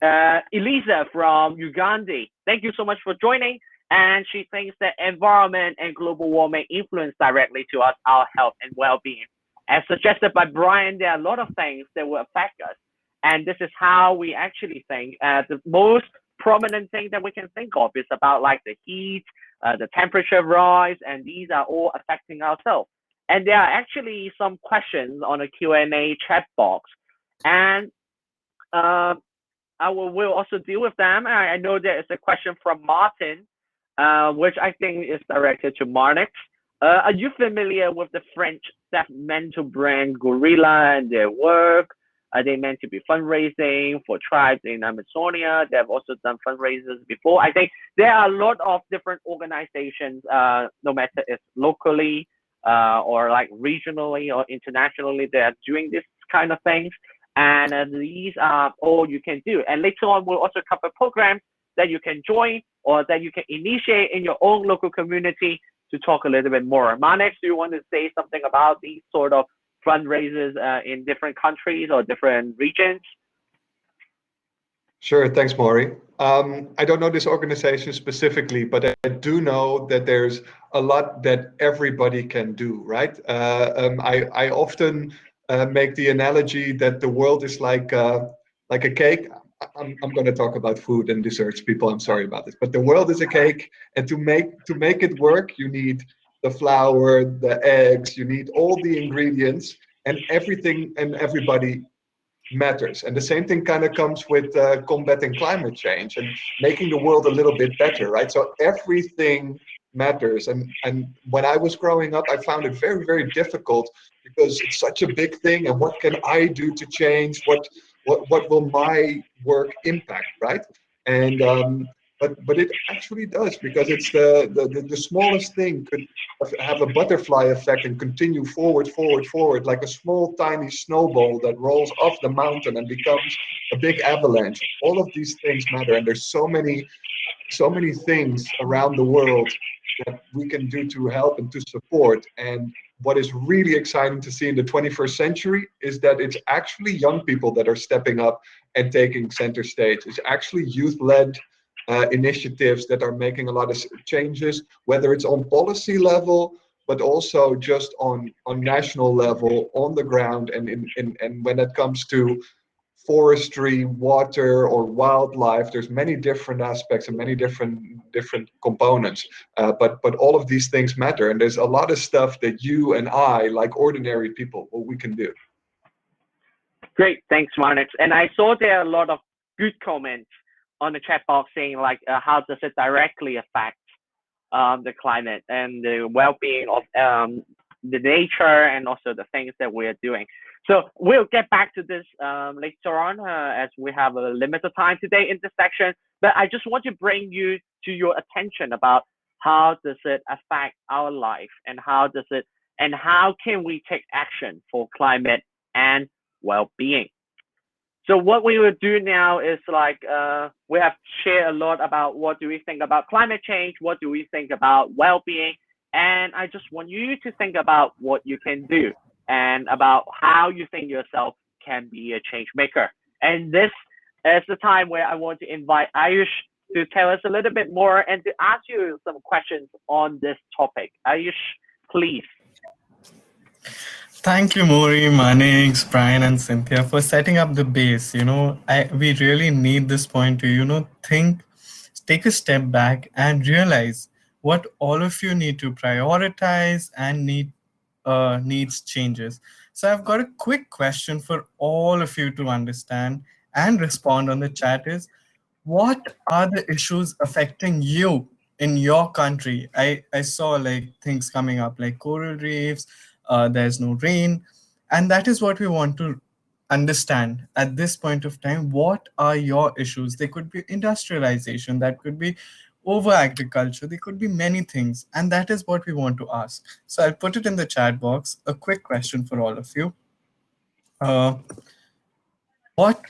Elisa from Uganda. Thank you so much for joining. And she thinks that environment and global warming influence directly to us, our health and well-being. As suggested by Brian, there are a lot of things that will affect us. And this is how we actually think. The most prominent thing that we can think of is about like the heat, the temperature rise, and these are all affecting ourselves. And there are actually some questions on a Q&A chat box. And we'll also deal with them. I know there is a question from Martin, which I think is directed to Marnix. Are you familiar with the French mental brand Gorilla and their work? Are they meant to be fundraising for tribes in Amazonia? They have also done fundraisers before. I think there are a lot of different organizations, no matter if locally or like regionally or internationally, they are doing this kind of things. And these are all you can do. And later on, we'll also cover programs that you can join or that you can initiate in your own local community to talk a little bit more. Manex, do you want to say something about these sort of fundraisers in different countries or different regions? Sure, thanks, Maury. I don't know this organization specifically, but I do know that there's a lot that everybody can do, right? I often make the analogy that the world is like a cake. I'm going to talk about food and desserts, people. I'm sorry about this, but the world is a cake, and to make it work, you need the flour, the eggs, you need all the ingredients, and everything and everybody matters. And the same thing kind of comes with combating climate change and making the world a little bit better, right? So everything matters. And when I was growing up, I found it very, very difficult because it's such a big thing. And what can I do to change? What will my work impact, right? And but it actually does, because it's the smallest thing could have a butterfly effect and continue forward, like a small tiny snowball that rolls off the mountain and becomes a big avalanche. All of these things matter, and there's so many so many things around the world that we can do to help and to support. And what is really exciting to see in the 21st century is that it's actually young people that are stepping up and taking center stage. It's actually youth-led initiatives that are making a lot of changes, whether it's on policy level, but also just on national level, on the ground, and when it comes to forestry, water, or wildlife. There's many different aspects and many different components. But all of these things matter, and there's a lot of stuff that you and I, like ordinary people, what we can do. Great, thanks, Marnix. And I saw there are a lot of good comments on the chat box saying like, how does it directly affect the climate and the well-being of the nature and also the things that we're doing. So we'll get back to this later on as we have a limited time today in this section. But I just want to bring you to your attention about how does it affect our life and how can we take action for climate and well-being. So what we will do now is like we have shared a lot about what do we think about climate change, what do we think about well-being, and I just want you to think about what you can do and about how you think yourself can be a change maker. And this is the time where I want to invite Ayush to tell us a little bit more and to ask you some questions on this topic. Ayush, please. Thank you, Maury, Manix, Brian, and Cynthia for setting up the base. We really need this point to, think, take a step back and realize what all of you need to prioritize and needs changes. So I've got a quick question for all of you to understand and respond on the chat is, what are the issues affecting you in your country? I saw like things coming up like coral reefs, there's no rain, and that is what we want to understand at this point of time. What are your issues? They could be industrialization, that could be over agriculture, there could be many things, and that is what we want to ask. So I'll put it in the chat box, a quick question for all of you. What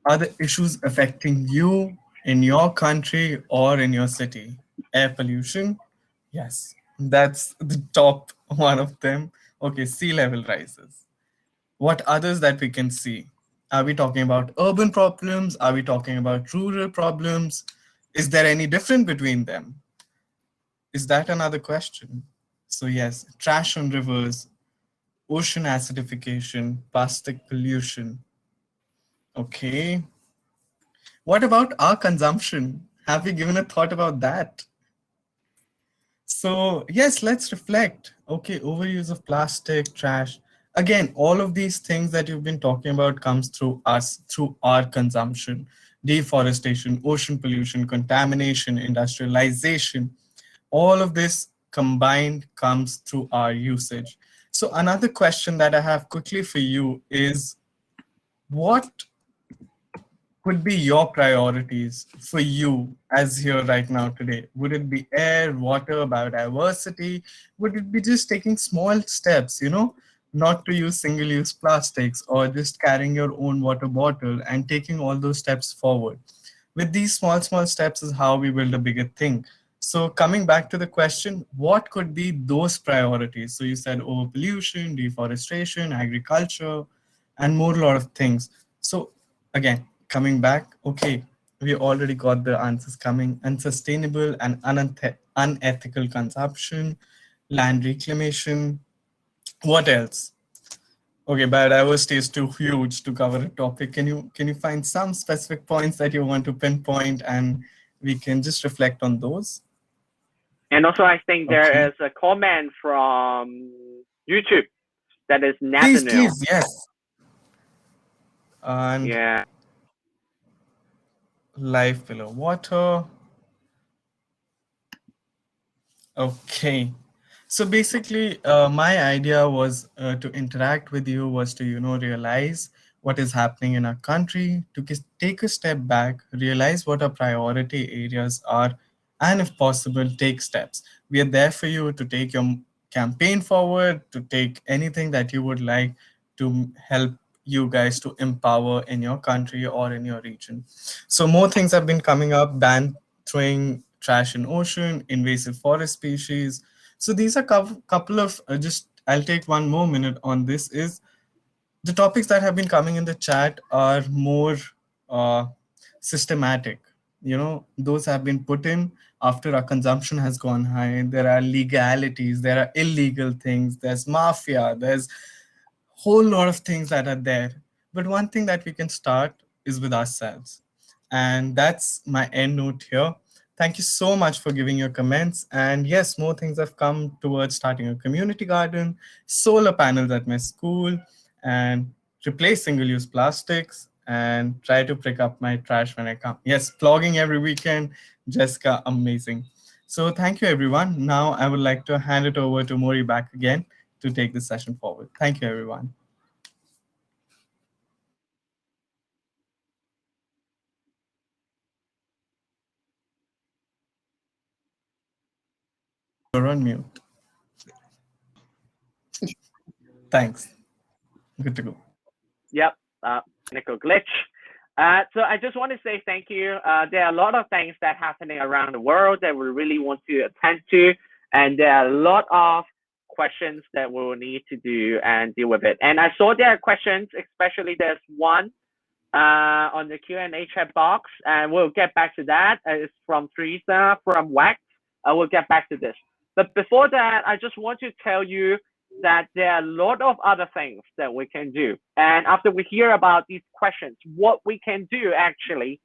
are the issues affecting you in your country or in your city? Air pollution? Yes, that's the top one of them. Okay, sea level rises. What others that we can see? Are we talking about urban problems? Are we talking about rural problems? Is there any difference between them? Is that another question? So yes, trash on rivers, ocean acidification, plastic pollution. Okay. What about our consumption? Have we given a thought about that? So yes, let's reflect. Okay, overuse of plastic, trash. Again, all of these things that you've been talking about comes through us, through our consumption, deforestation, ocean pollution, contamination, industrialization. All of this combined comes through our usage. So another question that I have quickly for you is, what would be your priorities for you as here right now today? Would it be air, water, biodiversity? Would it be just taking small steps, not to use single-use plastics or just carrying your own water bottle and taking all those steps forward? With these small steps is how we build a bigger thing. So coming back to the question, what could be those priorities? So you said overpollution, deforestation, agriculture, and more a lot of things. So again, coming back, okay, we already got the answers coming. Unsustainable and unethical consumption, land reclamation. What else? Okay, biodiversity is too huge to cover a topic. Can you find some specific points that you want to pinpoint and we can just reflect on those? And also, I think there is a comment from YouTube that is Nathaniel. Please, yes. And yeah. Life below water. Okay. So basically, my idea was to interact with you, was to, realize what is happening in our country, to take a step back, realize what our priority areas are, and if possible, take steps. We are there for you to take your campaign forward, to take anything that you would like to help you guys to empower in your country or in your region. So more things have been coming up, ban throwing trash in ocean, invasive forest species. So these are couple of, I'll take one more minute on this, is the topics that have been coming in the chat are more systematic. Those have been put in after our consumption has gone high. There are legalities, there are illegal things, there's mafia, there's whole lot of things that are there. But one thing that we can start is with ourselves. And that's my end note here. Thank you so much for giving your comments. And yes, more things have come towards starting a community garden, solar panels at my school, and replace single-use plastics, and try to pick up my trash when I come. Yes, blogging every weekend. Jessica, amazing. So thank you, everyone. Now I would like to hand it over to Mori back again to take the session forward. Thank you, everyone. You're on mute. Thanks. Good to go. Yep, technical glitch. So I just want to say thank you. There are a lot of things that are happening around the world that we really want to attend to, and there are a lot of questions that we will need to do and deal with it. And I saw there are questions, especially there's one on the Q&A chat box, and we'll get back to that. It's from Teresa from WAC. We'll get back to this. But before that, I just want to tell you that there are a lot of other things that we can do. And after we hear about these questions, what we can do actually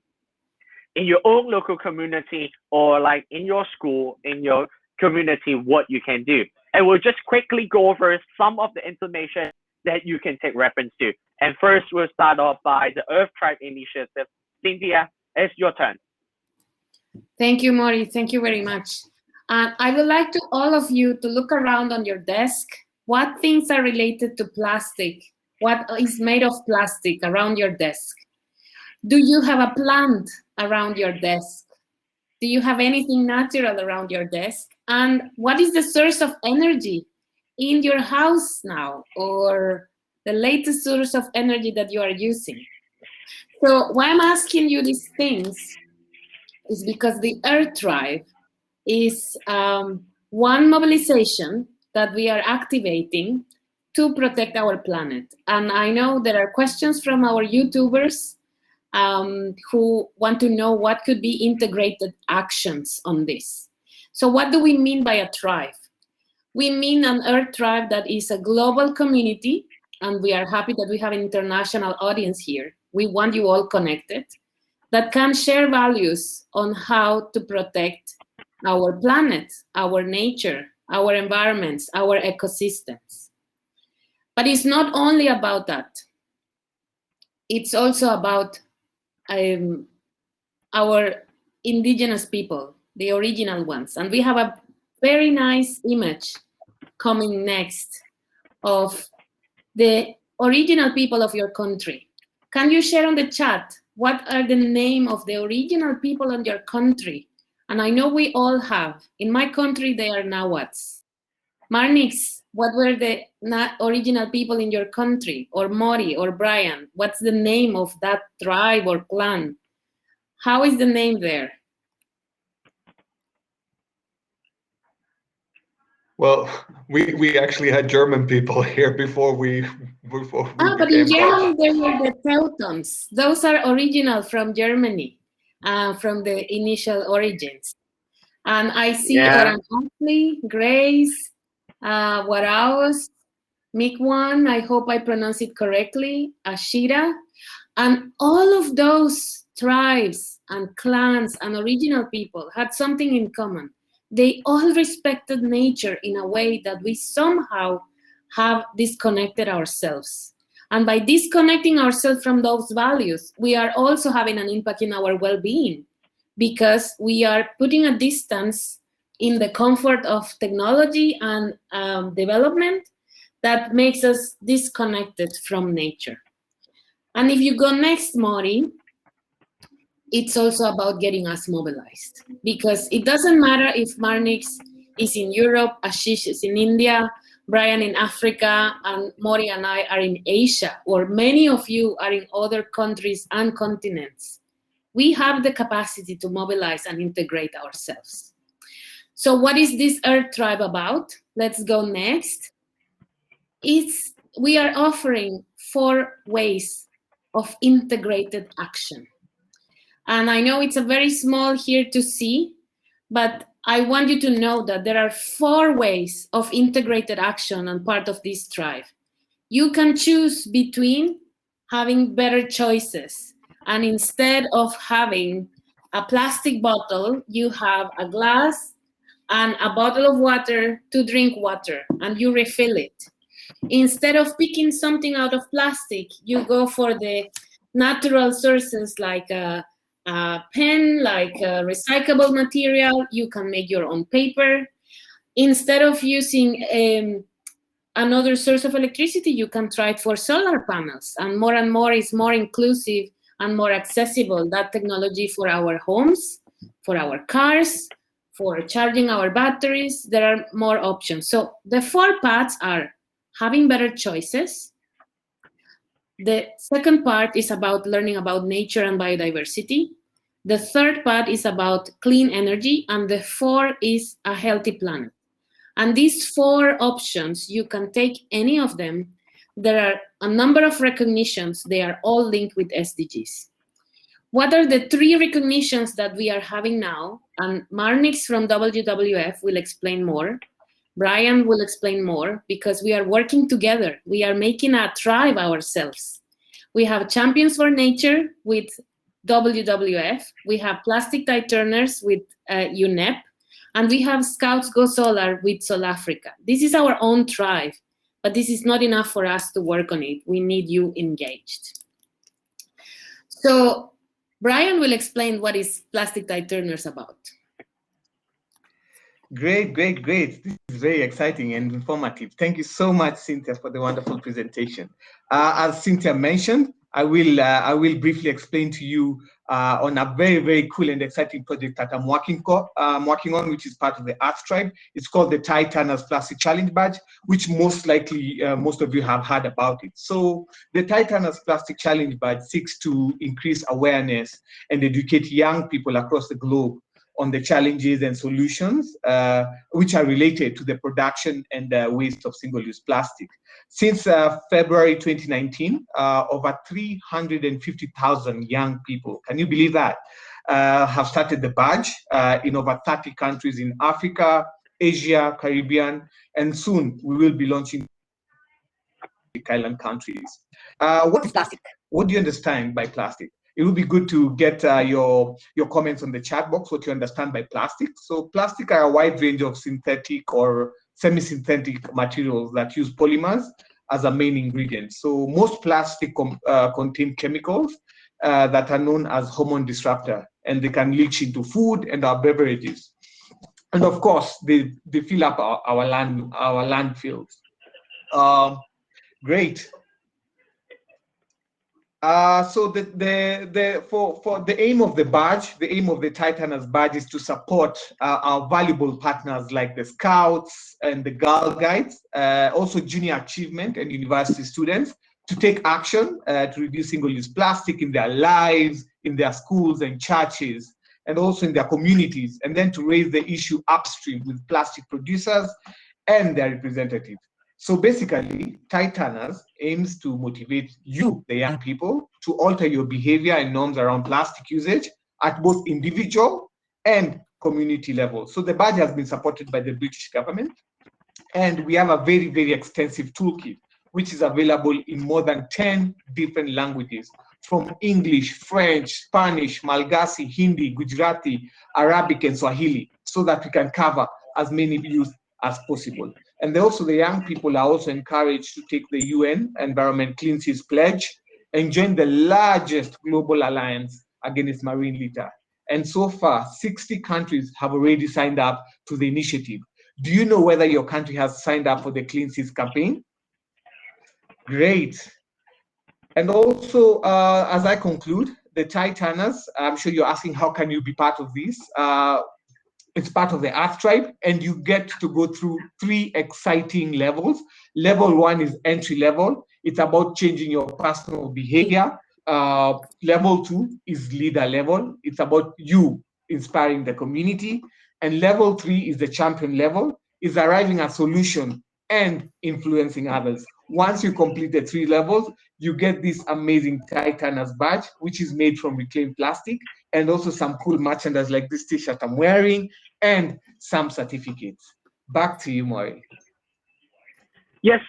in your own local community, or like in your school, in your community, what you can do. And we'll just quickly go over some of the information that you can take reference to. And first, we'll start off by the Earth Tribe Initiative. Cynthia, it's your turn. Thank you, Mori. Thank you very much. I would like to all of you to look around on your desk. What things are related to plastic? What is made of plastic around your desk? Do you have a plant around your desk? Do you have anything natural around your desk? And what is the source of energy in your house now, or the latest source of energy that you are using? So why I'm asking you these things is because the Earth Tribe is one mobilization that we are activating to protect our planet. And I know there are questions from our YouTubers who want to know what could be integrated actions on this. So what do we mean by a tribe? We mean an Earth Tribe that is a global community, and we are happy that we have an international audience here. We want you all connected, that can share values on how to protect our planet, our nature, our environments, our ecosystems. But it's not only about that. It's also about our indigenous people, the original ones. And we have a very nice image coming next of the original people of your country. Can you share on the chat what are the name of the original people in your country? And I know we all have. In my country, they are Nahuatls. Marnix, what were the original people in your country? Or Mori, or Brian, what's the name of that tribe or clan? How is the name there? Well, we actually had German people here before we but in Germany there were the Teutons. Those are original from Germany, from the initial origins. And I see Oran Ashley, Grace, Waraos, Mikwan, I hope I pronounce it correctly, Ashira, and all of those tribes and clans and original people had something in common. They all respected nature in a way that we somehow have disconnected ourselves. And by disconnecting ourselves from those values, we are also having an impact in our well-being, because we are putting a distance in the comfort of technology and development that makes us disconnected from nature. And if you go next, Mori, it's also about getting us mobilized, because it doesn't matter if Marnix is in Europe, Ashish is in India, Brian in Africa, and Mori and I are in Asia, or many of you are in other countries and continents. we have the capacity to mobilize and integrate ourselves. So what is this Earth Tribe about? Let's go next. We are offering 4 ways of integrated action. And I know it's a very small here to see, but I want you to know that there are 4 ways of integrated action on part of this tribe. You can choose between having better choices, and instead of having a plastic bottle, you have a glass and a bottle of water to drink water, and you refill it. Instead of picking something out of plastic, you go for the natural sources like a pen, like a recyclable material. You can make your own paper. Instead of using another source of electricity, you can try it for solar panels. And more is more inclusive and more accessible. That technology for our homes, for our cars, for charging our batteries, there are more options. So the 4 paths are having better choices. The second part is about learning about nature and biodiversity. The third part is about clean energy. And the 4 is a healthy planet. And these 4 options, you can take any of them. There are a number of recognitions. They are all linked with SDGs. What are the 3 recognitions that we are having now? And Marnix from WWF will explain more. Brian will explain more, because we are working together. We are making a tribe ourselves. We have Champions for Nature with WWF. We have Plastic Tide Turners with UNEP. And we have Scouts Go Solar with South Africa. This is our own tribe, but this is not enough for us to work on it. We need you engaged. So Brian will explain what is Plastic Tide Turners about. Great. This is very exciting and informative. Thank you so much, Cynthia, for the wonderful presentation. As Cynthia mentioned, I will briefly explain to you on a very, very cool and exciting project that I'm working on, which is part of the Earth Tribe. It's called the Tide Turners Plastic Challenge Badge, which most likely most of you have heard about it. So the Tide Turners Plastic Challenge Badge seeks to increase awareness and educate young people across the globe on the challenges and solutions which are related to the production and waste of single-use plastic. Since February 2019, over 350,000 young people, can you believe that, have started the badge in over 30 countries in Africa, Asia, Caribbean, and soon we will be launching island countries. What is plastic? What do you understand by plastic? It would be good to get your comments on the chat box, what you understand by plastic. So plastic are a wide range of synthetic or semi-synthetic materials that use polymers as a main ingredient. So most plastic contain chemicals that are known as hormone disruptor, and they can leach into food and our beverages. And of course, they fill up our landfills. Great. So for the aim of the badge, the aim of the Tide Turners badge is to support our valuable partners like the Scouts and the Girl Guides, also junior achievement and university students, to take action to reduce single-use plastic in their lives, in their schools and churches, and also in their communities, and then to raise the issue upstream with plastic producers and their representatives. So basically, Tide Turners aims to motivate you, the young people, to alter your behavior and norms around plastic usage at both individual and community level. So the badge has been supported by the British government, and we have a very, very extensive toolkit, which is available in more than 10 different languages, from English, French, Spanish, Malagasy, Hindi, Gujarati, Arabic, and Swahili, so that we can cover as many youth as possible. And also the young people are also encouraged to take the UN Environment Clean Seas Pledge and join the largest global alliance against marine litter. And so far, 60 countries have already signed up to the initiative. Do you know whether your country has signed up for the Clean Seas campaign? Great. And also, as I conclude, the Tide Turners, I'm sure you're asking, how can you be part of this? It's part of the Earth Tribe, and you get to go through 3 exciting levels. Level 1 is entry level. It's about changing your personal behavior Level 2 is leader level. It's about you inspiring the community. And level 3 is the champion level, is arriving at solution and influencing others. Once you complete the 3 levels, you get this amazing Titanus badge, which is made from reclaimed plastic, and also some cool merchandise like this t-shirt I'm wearing, and some certificates. Back to you, Maury. Yes,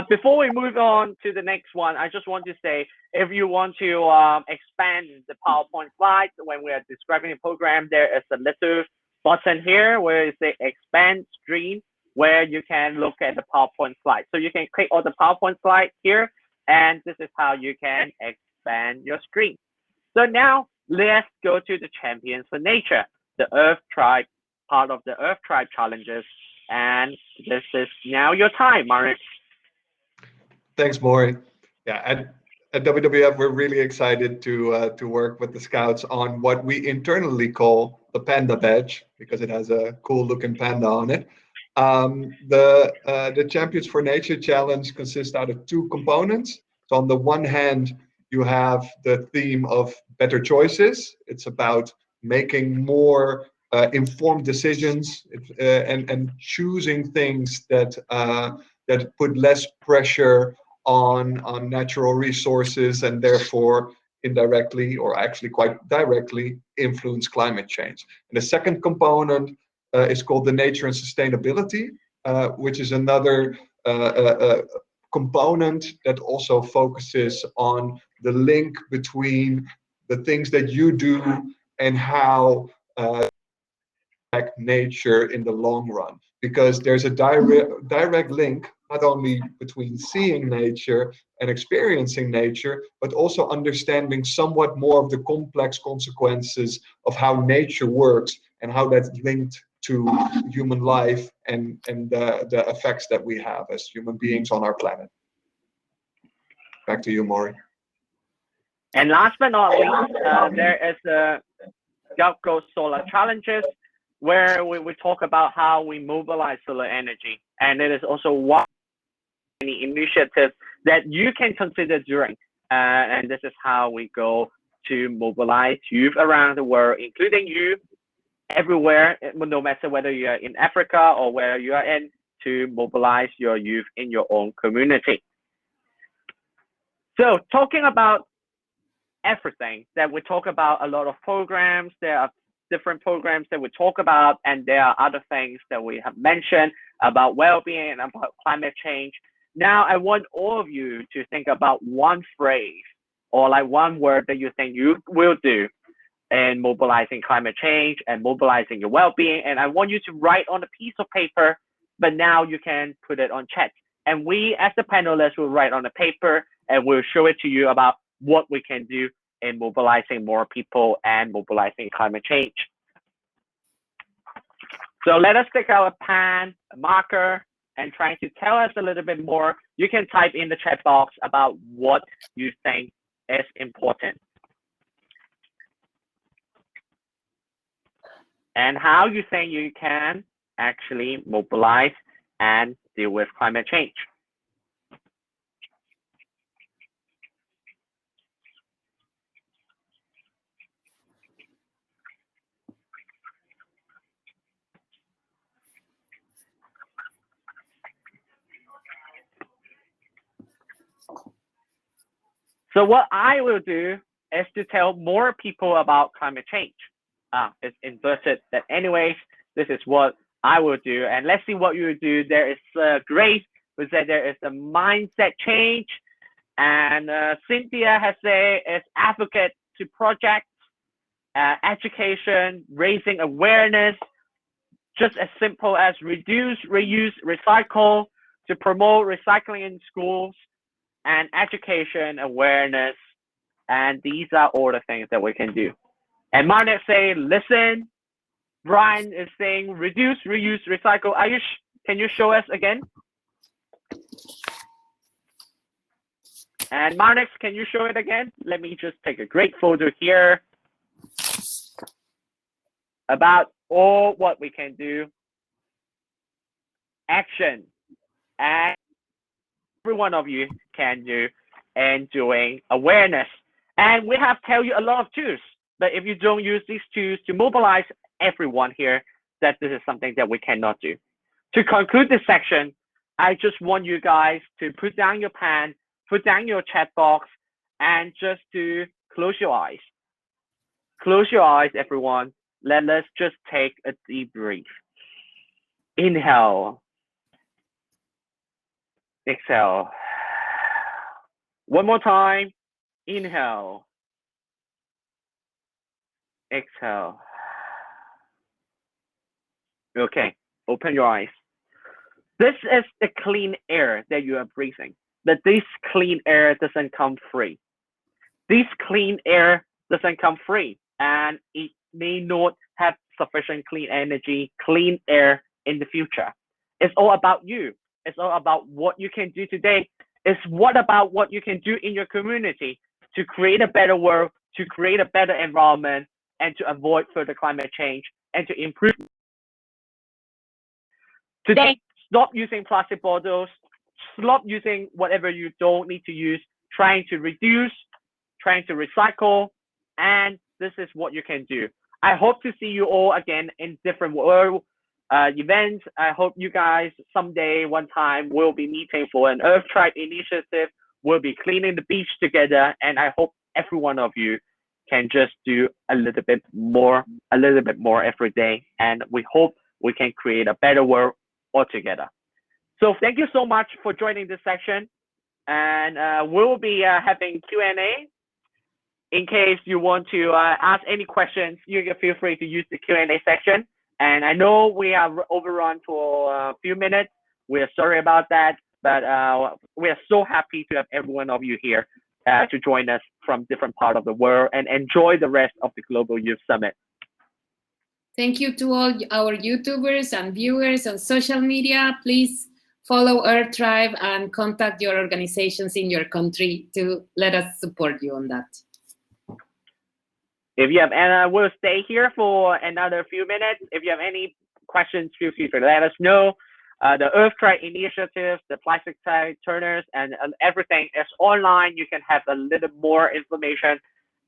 before we move on to the next one, I just want to say, if you want to expand the PowerPoint slides when we are describing the program, there is a little button here where it says expand screen, where you can look at the PowerPoint slide. So you can click on the PowerPoint slide here, and this is how you can expand your screen. So now let's go to the Champions for Nature, the Earth Tribe, part of the Earth Tribe challenges. And this is now your time, Mark. Thanks, Maury. Yeah, at WWF, we're really excited to work with the Scouts on what we internally call the Panda Badge, because it has a cool looking panda on it. The Champions for Nature challenge consists out of 2 components. So on the one hand, you have the theme of better choices. It's about making more informed decisions and choosing things that put less pressure on natural resources, and therefore indirectly, or actually quite directly, influence climate change. And the second component is called the nature and sustainability, which is another component that also focuses on the link between the things that you do and how nature in the long run, because there's a direct link not only between seeing nature and experiencing nature, but also understanding somewhat more of the complex consequences of how nature works and how that's linked to human life and the effects that we have as human beings on our planet. Back to you, Maury. And last but not least, there is the Galco Solar Challenges, where we talk about how we mobilize solar energy. And it is also one initiative that you can consider doing. And this is how we go to mobilize youth around the world, including you everywhere, no matter whether you are in Africa or where you are in, to mobilize your youth in your own community. So talking about everything, that we talk about a lot of programs, there are different programs that we talk about, and there are other things that we have mentioned about well-being and about climate change. Now I want all of you to think about one phrase or like one word that you think you will do in mobilizing climate change and mobilizing your well-being. And I want you to write on a piece of paper, but now you can put it on chat. And we as the panelists will write on the paper and we'll show it to you about what we can do in mobilizing more people and mobilizing climate change. So let us take our pen, a marker, and trying to tell us a little bit more. You can type in the chat box about what you think is important and how you think you can actually mobilize and deal with climate change. So what I will do is to tell more people about climate change. It's inverted, but anyways, this is what I will do. And let's see what you do. There is Grace who said there is a mindset change. And Cynthia has said it's advocate to projects, education, raising awareness, just as simple as reduce, reuse, recycle, to promote recycling in schools, and education, awareness, and these are all the things that we can do. And Marnet say, listen. Brian is saying, reduce, reuse, recycle. Ayush, can you show us again? And Marnex, can you show it again? Let me just take a great photo here about all what we can do. Action. And every one of you can do, and doing awareness. And we have tell you a lot of tools, but if you don't use these tools to mobilize everyone here, that this is something that we cannot do. To conclude this section, I just want you guys to put down your pen, put down your chat box, and just to close your eyes. Close your eyes, everyone. Let us just take a deep breath. Inhale. Exhale. One more time. Inhale. Exhale. Okay, open your eyes. This is the clean air that you are breathing, but this clean air doesn't come free. This clean air doesn't come free, and it may not have sufficient clean energy, clean air in the future. It's all about you. It's all about what you can do today. It's what about what you can do in your community to create a better world, to create a better environment, and to avoid further climate change, and to improve. Today, stop using plastic bottles, stop using whatever you don't need to use, trying to reduce, trying to recycle, and this is what you can do. I hope to see you all again in different world events. I hope you guys someday, one time, will be meeting for an Earth Tribe initiative. We'll be cleaning the beach together, and I hope every one of you can just do a little bit more every day, and we hope we can create a better world altogether. So thank you so much for joining this section, and we'll be having Q&A. In case you want to ask any questions, you can feel free to use the Q&A section. And I know we have overrun for a few minutes. We're sorry about that, but we're so happy to have every one of you here to join us from different parts of the world and enjoy the rest of the Global Youth Summit. Thank you to all our YouTubers and viewers on social media. Please follow Earth Tribe and contact your organizations in your country to let us support you on that. If you have, and we'll stay here for another few minutes. If you have any questions, feel free to let us know. The Earth Tribe initiatives, the plastic tag turners, and everything is online. You can have a little more information,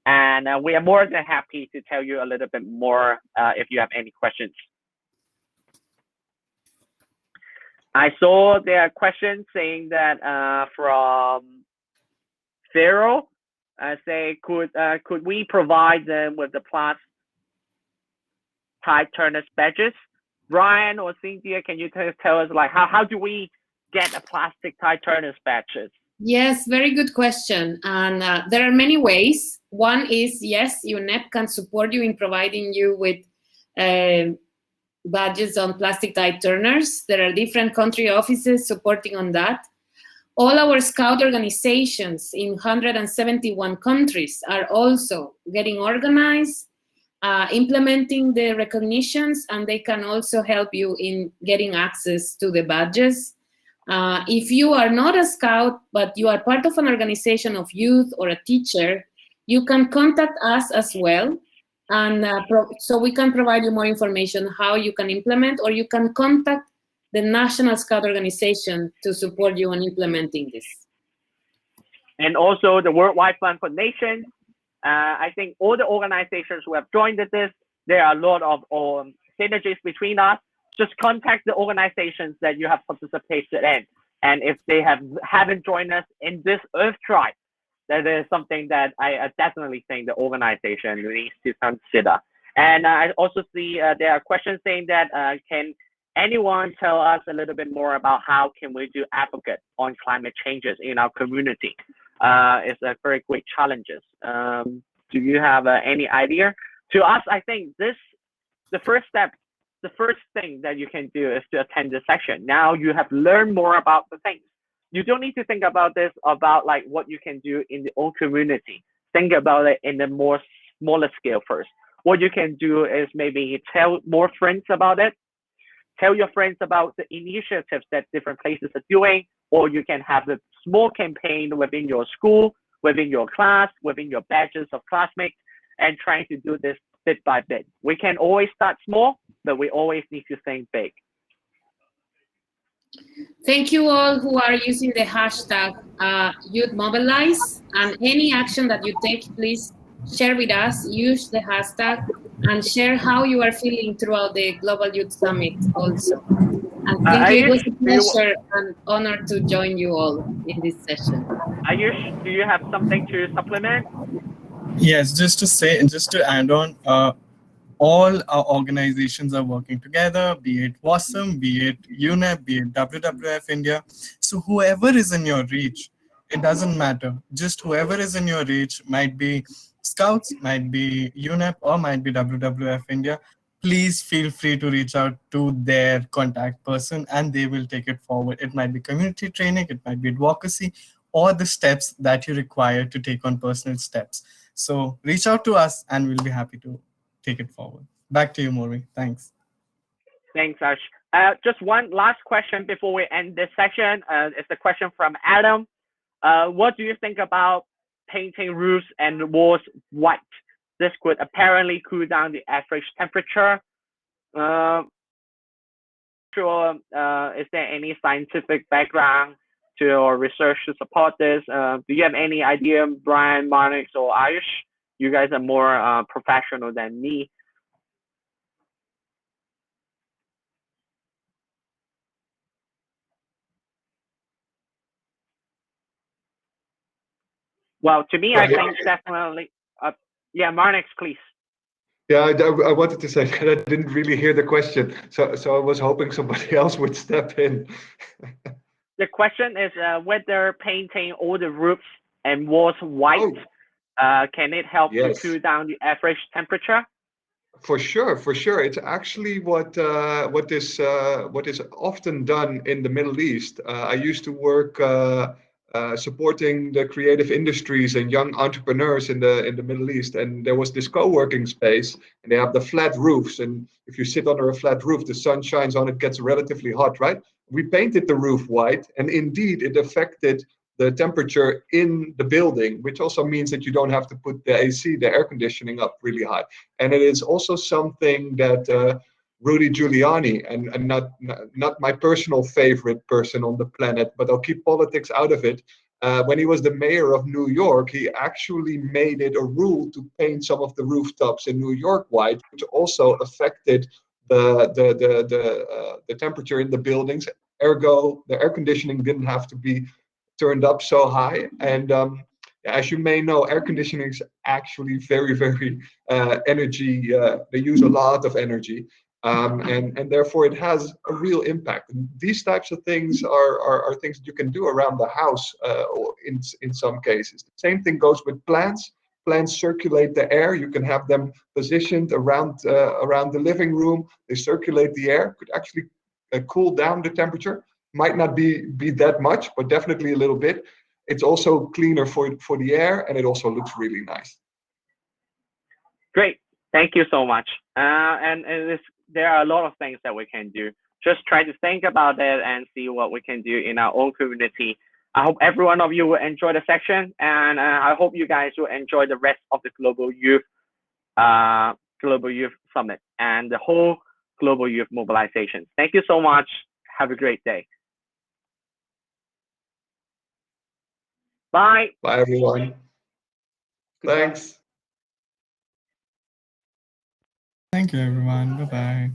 and we are more than happy to tell you a little bit more if you have any questions. I saw there are questions saying that from Pharaoh. Say, could we provide them with the plastic tag turners badges? Brian or Cynthia, can you tell us like how do we get a plastic tag turners badges? Yes, very good question. And there are many ways. One is, yes, UNEP can support you in providing you with badges on plastic tag turners. There are different country offices supporting on that. All our Scout organizations in 171 countries are also getting organized, implementing the recognitions, and they can also help you in getting access to the badges. If you are not a Scout, but you are part of an organization of youth or a teacher, you can contact us as well. And so we can provide you more information how you can implement, or you can contact the National Scout Organization to support you in implementing this. And also the Worldwide Fund for Nations. I think all the organizations who have joined this, there are a lot of synergies between us. Just contact the organizations that you have participated in. And if they haven't joined us in this Earth Tribe, that is something that I definitely think the organization needs to consider. And I also see there are questions saying that can anyone tell us a little bit more about how can we do advocate on climate changes in our community? It's a very great challenges. Do you have any idea? To us, I think the first thing that you can do is to attend the section. Now you have learned more about the things. You don't need to think about this about like what you can do in the own community. Think about it in a more smaller scale first. What you can do is maybe tell more friends about it. Tell your friends about the initiatives that different places are doing, or you can have a small campaign within your school, within your class, within your batches of classmates, and trying to do this bit by bit. We can always start small, but we always need to think big. Thank you all who are using the hashtag Youth Mobilize, and any action that you take, please share with us, use the hashtag, and share how you are feeling throughout the Global Youth Summit also. And thank you. It was a pleasure and honor to join you all in this session. Ayush, do you have something to supplement? Yes, just to add on, all our organizations are working together, be it WOSM, be it UNEP, be it WWF India. So whoever is in your reach, it doesn't matter. Just whoever is in your reach, might be Scouts, might be UNEP, or might be WWF India. Please feel free to reach out to their contact person and they will take it forward. It might be community training, it might be advocacy, or the steps that you require to take on personal steps. So reach out to us and we'll be happy to take it forward. Back to you, Maury. Thanks. Thanks, Ash. Just one last question before we end this session. It's a question from Adam. What do you think about painting roofs and walls white? This could apparently cool down the average temperature. Is there any scientific background to or research to support this? Do you have any idea, Brian, Marnix, or Ayush? You guys are more professional than me. Well, to me, I think definitely. Yeah, Marnix, please. Yeah, I wanted to say that I didn't really hear the question, so I was hoping somebody else would step in. The question is whether painting all the roofs and walls white, can it help to cool down the average temperature? For sure. It's actually what is often done in the Middle East. I used to work supporting the creative industries and young entrepreneurs in the Middle East, and there was this co-working space, and they have the flat roofs, and if you sit under a flat roof, the sun shines on it, gets relatively hot, right? We painted the roof white, and indeed it affected the temperature in the building, which also means that you don't have to put the AC, the air conditioning, up really high. And it is also something that Rudy Giuliani, and not my personal favorite person on the planet, but I'll keep politics out of it. When he was the mayor of New York, he actually made it a rule to paint some of the rooftops in New York white, which also affected the temperature in the buildings. Ergo, the air conditioning didn't have to be turned up so high. And as you may know, air conditioning is actually very, very energy. They use a lot of energy. And therefore it has a real impact. And these types of things are things that you can do around the house or in some cases. The same thing goes with plants. Plants circulate the air. You can have them positioned around the living room. They circulate the air. Could actually cool down the temperature. Might not be that much, but definitely a little bit. It's also cleaner for the air, and it also looks really nice. Great. Thank you so much. And there are a lot of things that we can do. Just try to think about it and see what we can do in our own community. I hope every one of you will enjoy the section, and I hope you guys will enjoy the rest of the Global Youth Summit and the whole Global Youth Mobilization. Thank you so much. Have a great day. Bye. Bye, everyone. Thanks. Thank you, everyone. Bye-bye.